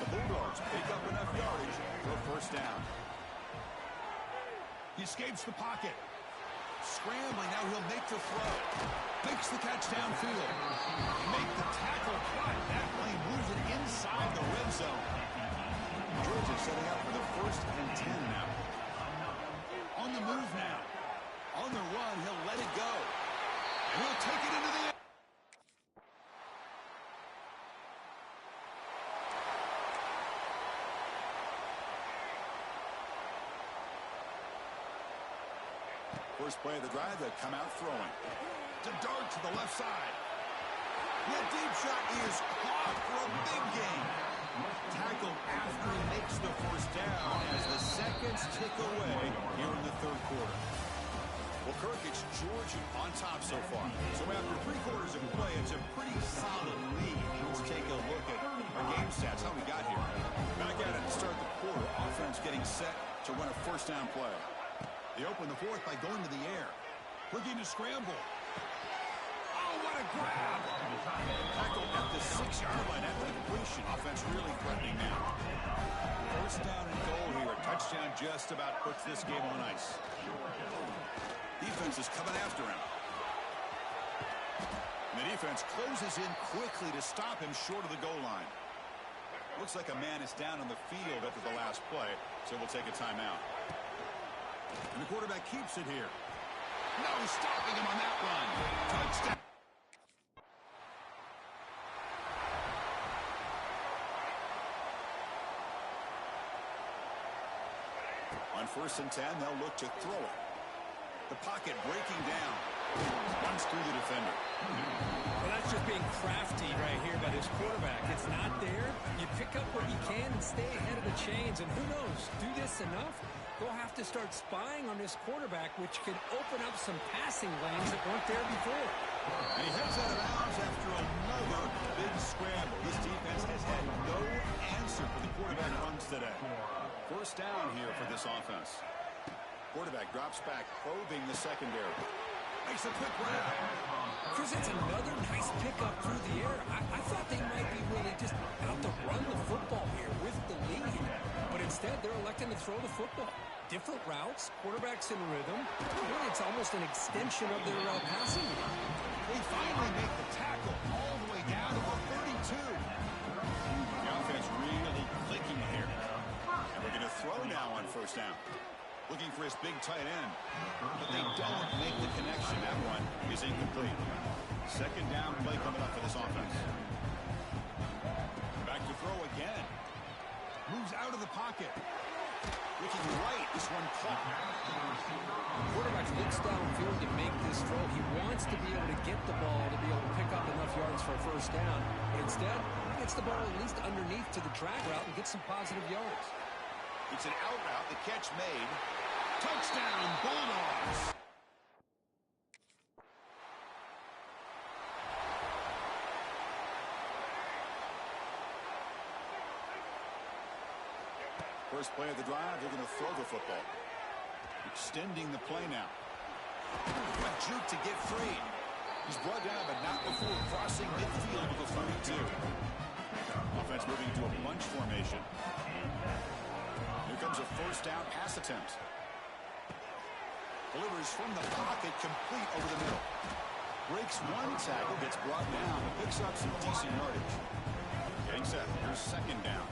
The Bulldogs pick up enough yardage for a 1st down. He escapes the pocket. Scrambling, now he'll make the throw. Makes the catch downfield. Make the tackle, but that plane moves it inside the red zone. Georgia setting up for the 1st and 10 now. On the move now. On the run, he'll let it go. And he'll take it into the end. First play of the drive, they come out throwing. To dart to the left side. The deep shot is caught for a big gain. Tackled after he makes the 1st down as the seconds tick away here in the 3rd quarter. Well, Kirk, it's Georgia on top so far. So after 3 quarters of play, it's a pretty solid lead. Let's take a look at our game stats, how we got here. Back at it to start the quarter. Offense getting set to run a 1st down play. They open the 4th by going to the air. Looking to scramble. Oh, what a grab! Tackle at the 6-yard line after the completion. Offense really threatening now. 1st down and goal here. Touchdown just about puts this game on ice. Defense is coming after him. And the defense closes in quickly to stop him short of the goal line. Looks like a man is down on the field after the last play, so we'll take a timeout. And the quarterback keeps it here. No stopping him on that run. Touchdown. On 1st and 10, they'll look to throw it. The pocket breaking down. Runs through the defender. Well, that's just being crafty right here by this quarterback. It's not there. You pick up what you can and stay ahead of the chains. And who knows, do this enough, they'll have to start spying on this quarterback, which could open up some passing lanes that weren't there before. And he heads out of bounds after another big scramble. This defense has had no answer for the quarterback runs today. 1st down here for this offense. Quarterback drops back, probing the secondary. Makes a quick grab. Chris, it's another nice pickup through the air. I thought they might be really just out to run the football here with the lead. But instead, they're electing to throw the football. Different routes, quarterbacks in rhythm. Really, it's almost an extension of their passing game. They finally make the tackle all the way down to the 32. The offense really clicking here. And we're going to throw now on first down. Looking for his big tight end. But they don't make the connection. That one is incomplete. Second down play coming up for this offense. Back to throw again. Moves out of the pocket. Looking right. This one caught. Quarterback looks downfield to make this throw. He wants to be able to get the ball to be able to pick up enough yards for a first down. But instead, he gets the ball at least underneath to the drag route and gets some positive yards. It's an out route. The catch made. Touchdown, Bulldogs. First play of the drive, they're going to throw the football. Extending the play now. A juke to get free. He's brought down, but not before crossing midfield with the 32. Offense moving to a bunch formation. Here comes a first down pass attempt. Delivers from the pocket, complete over the middle. Breaks one tackle, gets brought down, and picks up some decent yardage. Getting set. Here's second down.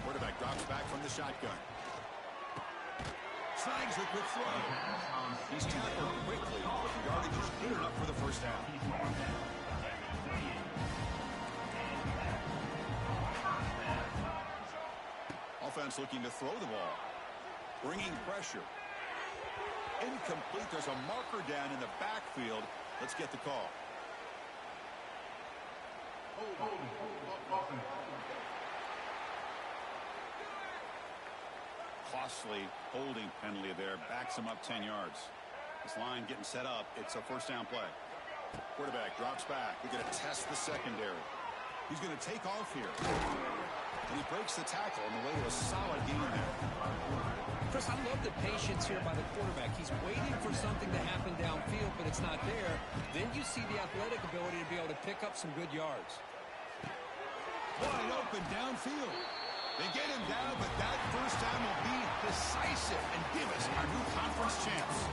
Quarterback drops back from the shotgun. Snags a quick throw. He's tackled quickly, but the yardage is good enough for the first down. Offense looking to throw the ball. Bringing pressure. Incomplete. There's a marker down in the backfield. Let's get the call. Costly holding penalty there. Backs him up 10 yards. This line getting set up. It's a first down play. Quarterback drops back. We're going to test the secondary. He's going to take off here. And he breaks the tackle on the way to a solid gain there. Chris, I love the patience here by the quarterback. He's waiting for something to happen downfield, but it's not there. Then you see the athletic ability to be able to pick up some good yards. Wide open downfield. They get him down, but that first down will be decisive and give us our new conference champs.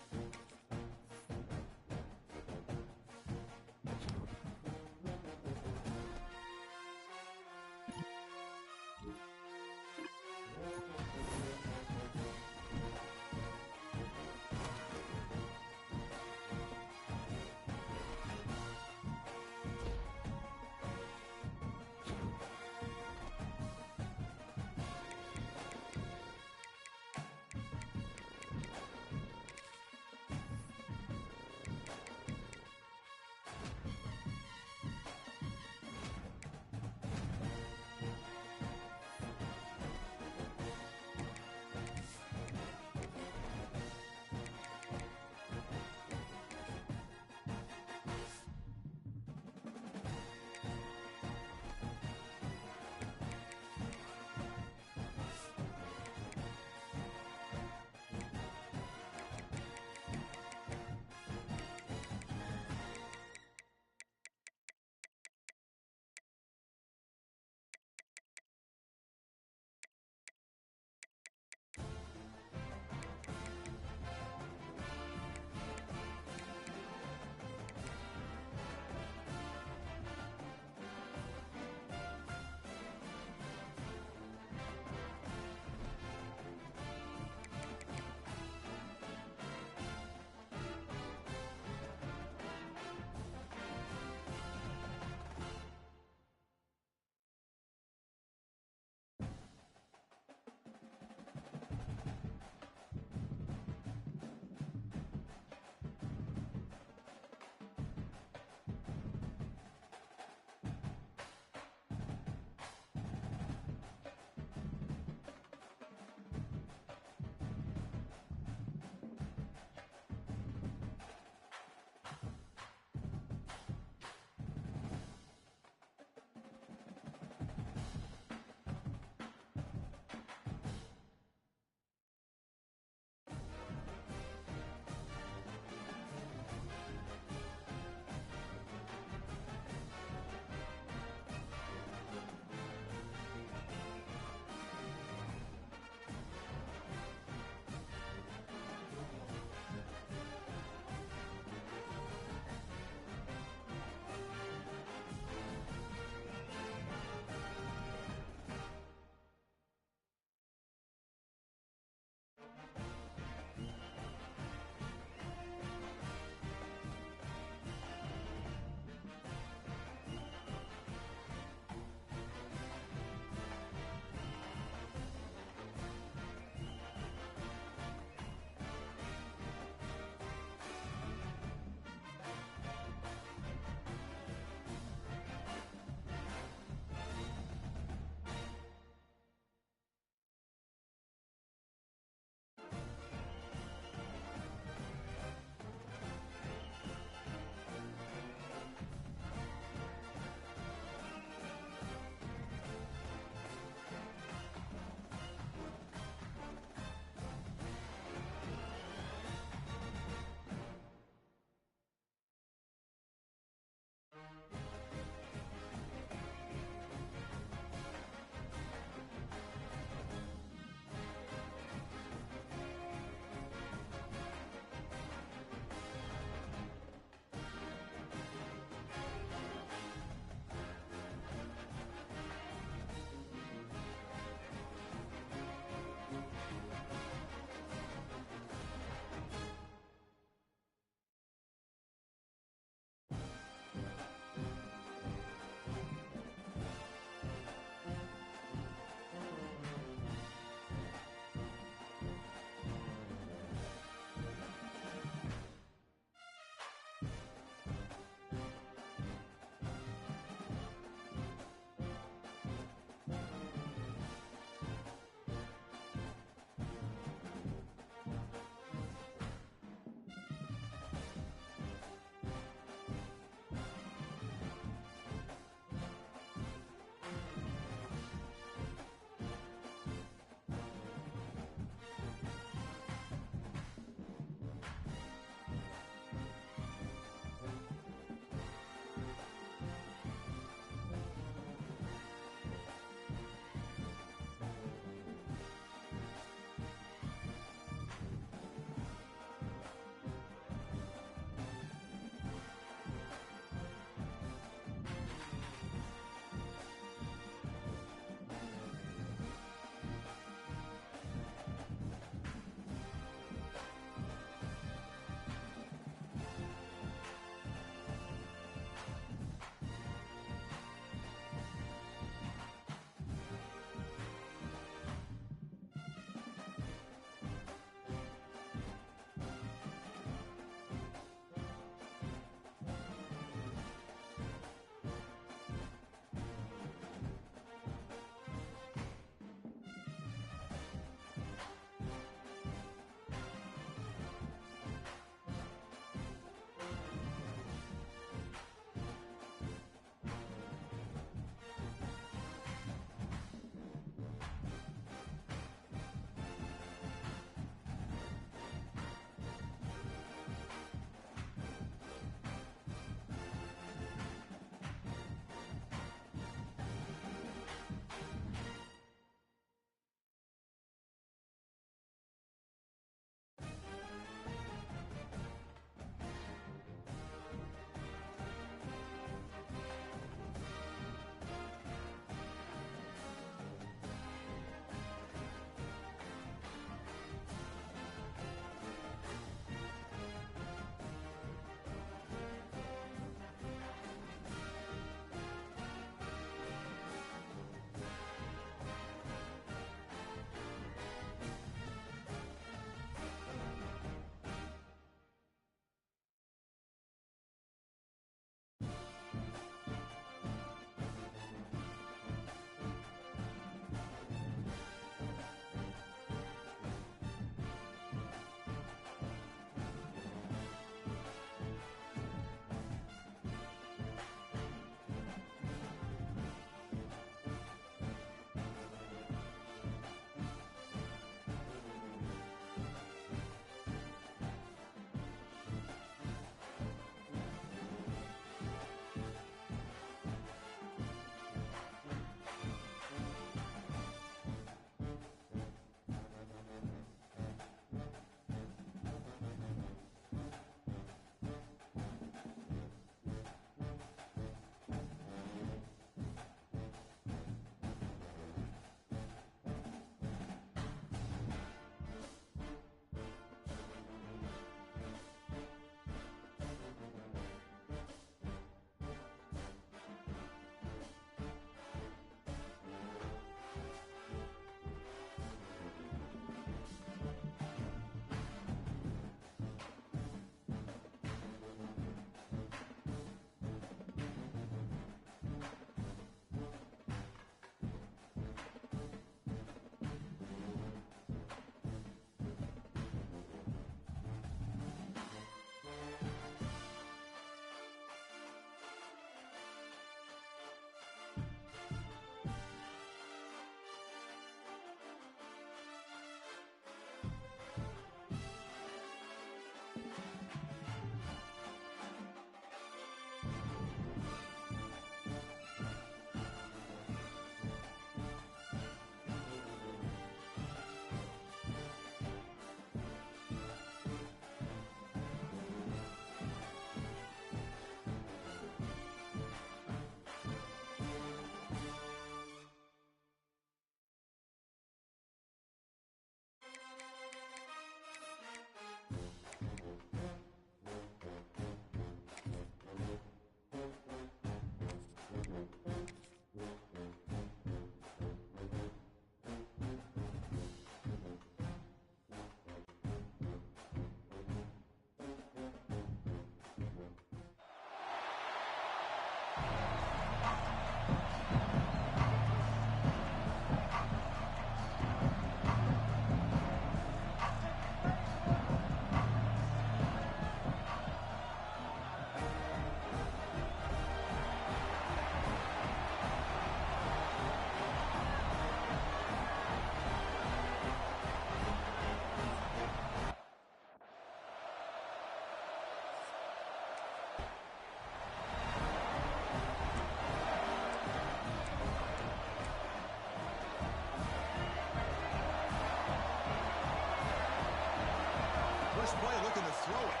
First play looking to throw it.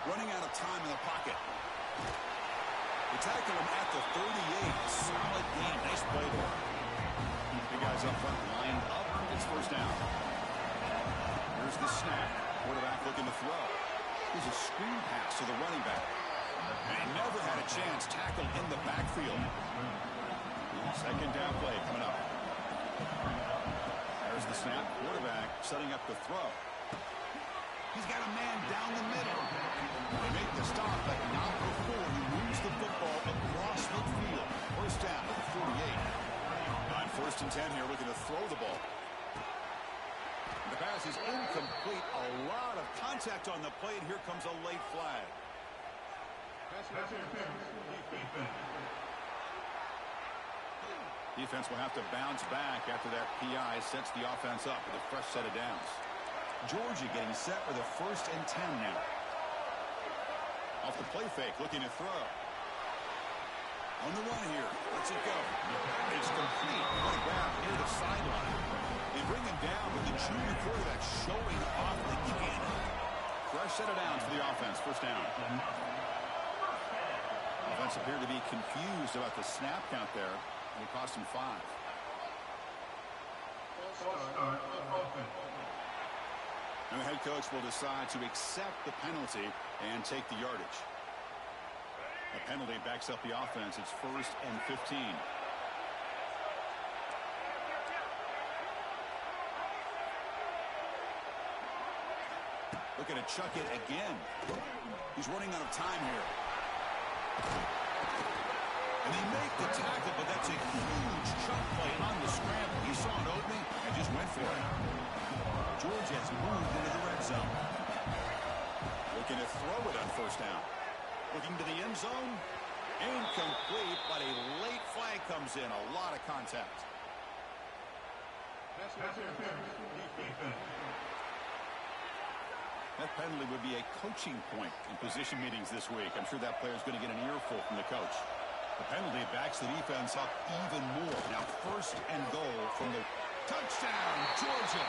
Running out of time in the pocket. They tackle him at the 38. Solid game. Nice play there. The guys up front lined up. It's first down. Here's the snap. Quarterback looking to throw. Here's a screen pass to the running back. And he never had a chance. Tackled in the backfield. Second down play coming up. There's the snap. Quarterback setting up the throw. He's got a man down the middle. They make the stop, but not before he moves the football across midfield. First down at the 48. On first and 10 here, looking to throw the ball. The pass is incomplete. A lot of contact on the play, and here comes a late flag. Defense will have to bounce back after that PI sets the offense up with a fresh set of downs. Georgia getting set for the first and 10 now. Off the play fake, looking to throw. On the run here. Let's it go. It's complete. What a grab near the sideline. They bring him down with the junior quarterback showing off the cannon. Fresh set of downs for the offense. First down. Offense appeared to be confused about the snap count there. It cost him 5. And the head coach will decide to accept the penalty and take the yardage. A penalty backs up the offense. It's first and 15. Looking to chuck it again. He's running out of time here. And they make the tackle, but that's a huge chuck play on the scramble. He saw an opening and just went for it. Georgia has moved into the red zone. Looking to throw it on first down. Looking to the end zone. Incomplete, but a late flag comes in. A lot of contact. That penalty would be a coaching point in position meetings this week. I'm sure that player is going to get an earful from the coach. The penalty backs the defense up even more. Now first and goal from the touchdown, Georgia.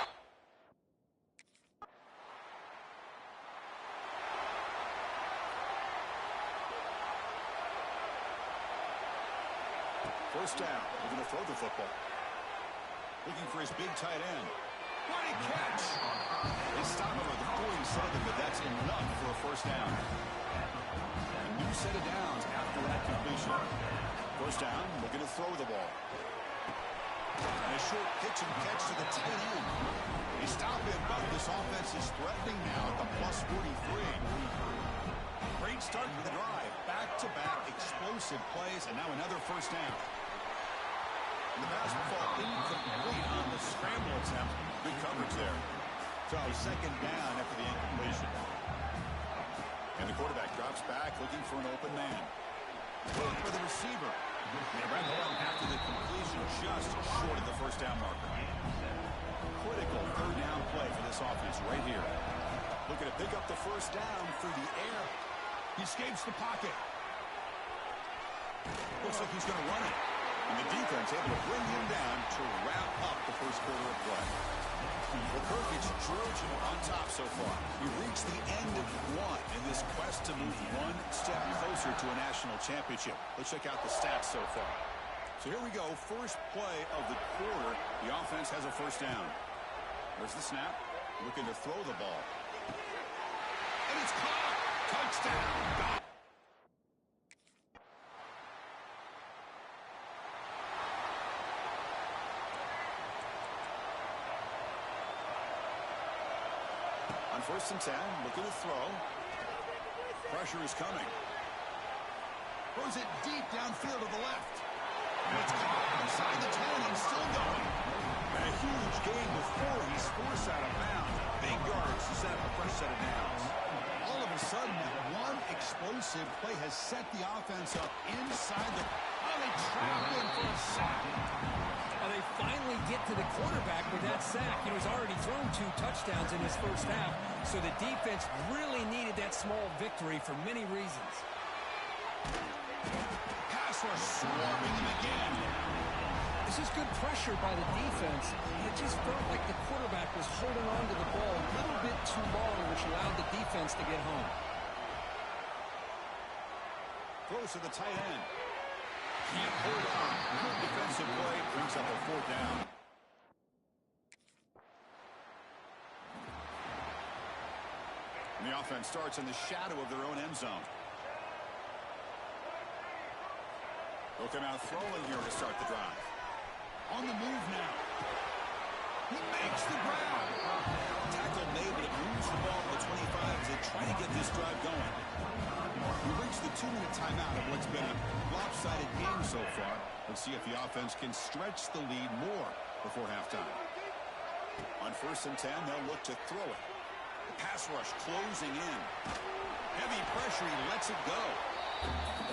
First down. We're going to throw the football. Looking for his big tight end. What a catch! They stop him at the 47, but that's enough for a first down. A new set of downs after that completion. First down, looking to throw the ball. And a short pitch and catch to the tight end. They stop him, but this offense is threatening now at the plus 43. Great start to the drive. Back-to-back explosive plays, and now another first down. And the pass will fall incomplete on the scramble attempt. Good coverage there. So second down after the incompletion. And the quarterback drops back, looking for an open man. Look for the receiver. They ran the ball after the completion, just short of the first down marker. Critical third down play for this offense right here. Looking to pick up the first down through the air. He escapes the pocket. Looks like he's going to run it. And the defense able to bring him down to wrap up the first quarter of play. Well, Kirk, it's Georgia on top so far. We reached the end of one in this quest to move one step closer to a national championship. Let's check out the stats so far. So here we go. First play of the quarter. The offense has a first down. There's the snap. Looking to throw the ball. And it's caught. Touchdown. On first and 10, looking to throw. Pressure is coming. Throws it deep downfield to the left. And it's caught inside the 10 and still going. And a huge gain before he's forced out of bounds. Big yards to set up a fresh set of downs. All of a sudden, that one explosive play has set the offense up inside the... Oh, they trap him for a sack. Well, they finally get to the quarterback with that sack. He's already thrown 2 touchdowns in his first half, so the defense really needed that small victory for many reasons. Pass rush swarming him again. This is good pressure by the defense. It just felt like the quarterback was holding on to the ball a little bit too long, which allowed the defense to get home. Throws to the tight end. Can't hold on. Good defensive play. Brings up a 4th down. And the offense starts in the shadow of their own end zone. They'll come out throwing here to start the drive. On the move now. He makes the grab. Tackle made, but it moves the ball to the 25 as they try to get this drive going. We reached the 2-minute timeout of what's been a lopsided game so far. Let's see if the offense can stretch the lead more before halftime. On 1st and 10, they'll look to throw it. The pass rush closing in. Heavy pressure, he lets it go.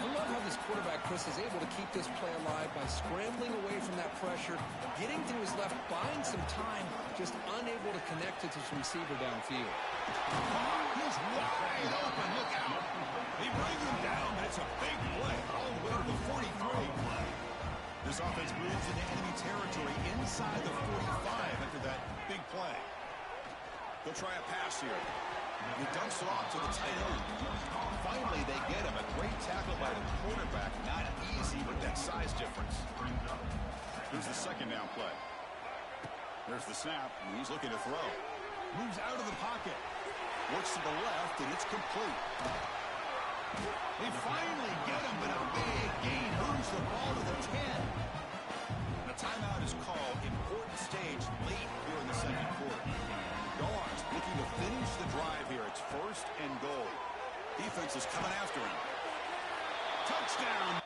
I love how this quarterback, Chris, is able to keep this play alive by scrambling away from that pressure, getting to his left, buying some time, just unable to connect it to his receiver downfield. He's wide open. Look out. They bring him down. That's a big play. All the way to the 43. This offense moves into enemy territory inside the 45 after that big play. They'll try a pass here. He dumps it off to the tight end. Finally, they get him. A great tackle by the quarterback. Not easy with that size difference. Here's the 2nd down play. There's the snap, and he's looking to throw. Moves out of the pocket. Looks to the left, and it's complete. They finally get him, but a big gain. Moves the ball to the 10. The timeout is called. Important stage late here in the 2nd quarter. Dogs looking to finish the drive here. It's 1st and goal. Defense is coming after him. Touchdown!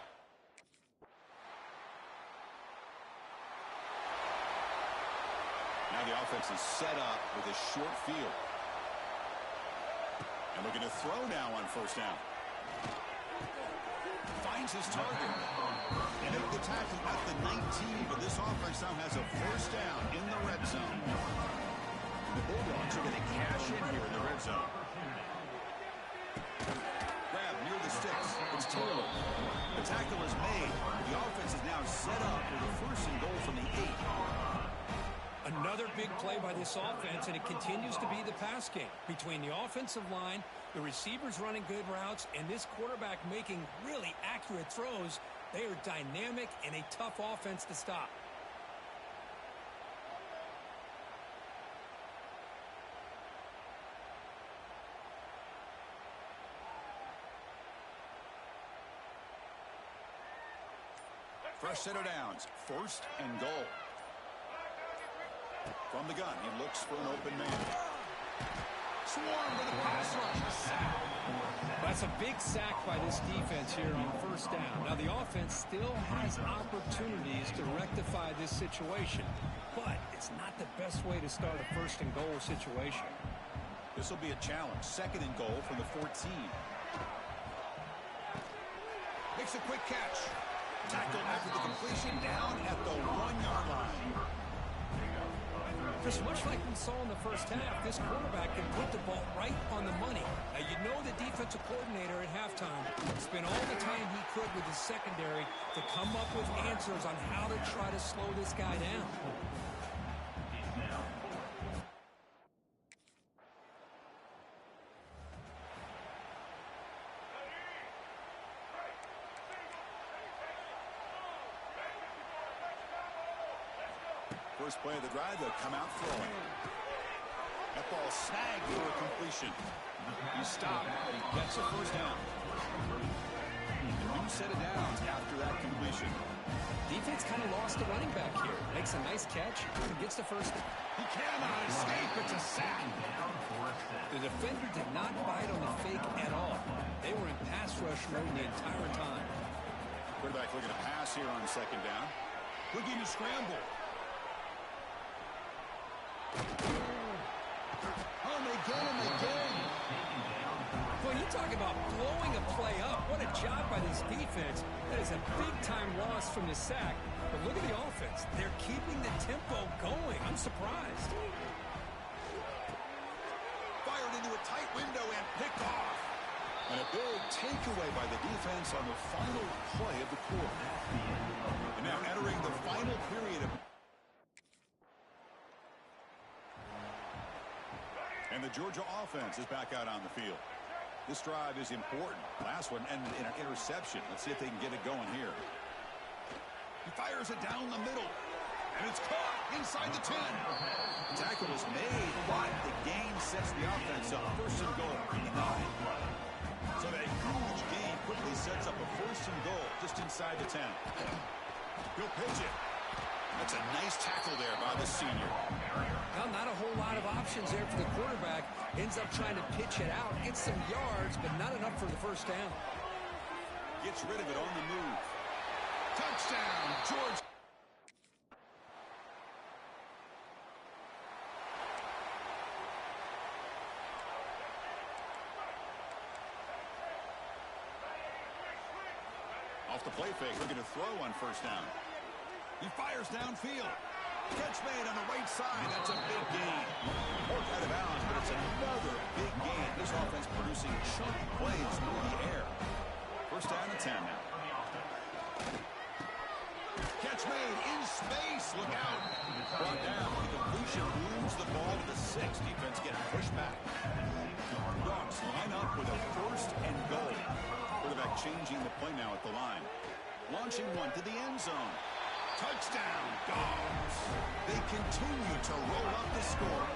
Now the offense is set up with a short field. And looking to throw now on 1st down. Finds his target. And make the tackle at the 19, but this offense now has a 1st down in the red zone. The Bulldogs are going to cash in here in the red zone. Grab near the sticks. It's Taylor. The tackle is made. The offense is now set up for the 1st and goal from the 8. Another big play by this offense, and it continues to be the pass game. Between the offensive line, the receivers running good routes, and this quarterback making really accurate throws, they are dynamic and a tough offense to stop. Fresh set of downs. 1st and goal. From the gun, he looks for an open man. Swarm with a pass rush. Sack. That's a big sack by this defense here on 1st down. Now, the offense still has opportunities to rectify this situation, but it's not the best way to start a 1st and goal situation. This will be a challenge. 2nd and goal from the 14. Makes a quick catch. Tackle after the completion down at the 1-yard line. Just much like we saw in the 1st half, this quarterback can put the ball right on the money. Now, you know the defensive coordinator at halftime spent all the time he could with his secondary to come up with answers on how to try to slow this guy down. First play of the drive, they'll come out throwing. That ball snagged for a completion. He stopped. He gets a 1st down. A new set of downs after that completion. Defense kind of lost the running back here. Makes a nice catch and gets the 1st down. He cannot escape. It's a sack. The defender did not bite on the fake at all. They were in pass rush mode the entire time. Quarterback looking to pass here on 2nd down. Looking to scramble. Oh, they get him again. Well, you talk about blowing a play up. What a job by this defense. That is a big-time loss from the sack. But look at the offense. They're keeping the tempo going. I'm surprised. Fired into a tight window and picked off. And a big takeaway by the defense on the final play of the quarter. And now entering the final period And the Georgia offense is back out on the field. This drive is important. Last one ended in an interception. Let's see if they can get it going here. He fires it down the middle. And it's caught inside the 10. The tackle is made, but the gain sets the offense up. First and goal from the 9. So that huge gain quickly sets up a first and goal just inside the 10. He'll pitch it. That's a nice tackle there by the senior. Well, not a whole lot of options there for the quarterback. Ends up trying to pitch it out, gets some yards, but not enough for the first down. Gets rid of it on the move. Touchdown, Georgia. Off the play fake, looking to throw on first down. He fires downfield. Catch made on the right side. That's a big gain. Worked out of bounds, but it's another big gain. This offense producing chunk plays through the air. First down and 10 now. Catch made in space. Look out. Brought down. The completion moves the ball to the 6. Defense getting pushed back. Dogs line up with a first and goal. Quarterback changing the play now at the line. Launching one to the end zone. Touchdown, Dogs. They continue to roll up the score.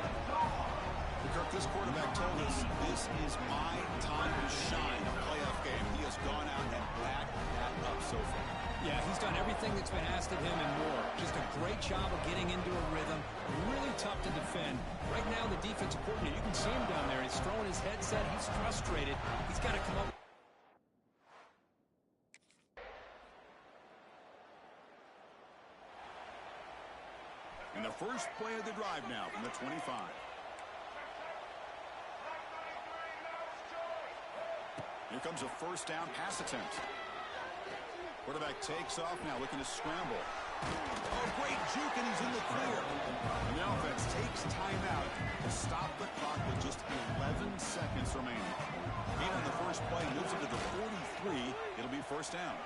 Kirk, this quarterback told us this is my time to shine, a playoff game. He has gone out and backed that up so far. Yeah, he's done everything that's been asked of him and more. Just a great job of getting into a rhythm. Really tough to defend. Right now, the defensive coordinator, you can see him down there. He's throwing his headset. He's frustrated. He's got to come up. And the first play of the drive now from the 25. Here comes a first down pass attempt. Quarterback takes off now, looking to scramble. Oh, great juke, and he's in the clear. And the offense takes timeout to stop the clock with just 11 seconds remaining. Gain on the first play moves into the 43. It'll be first down.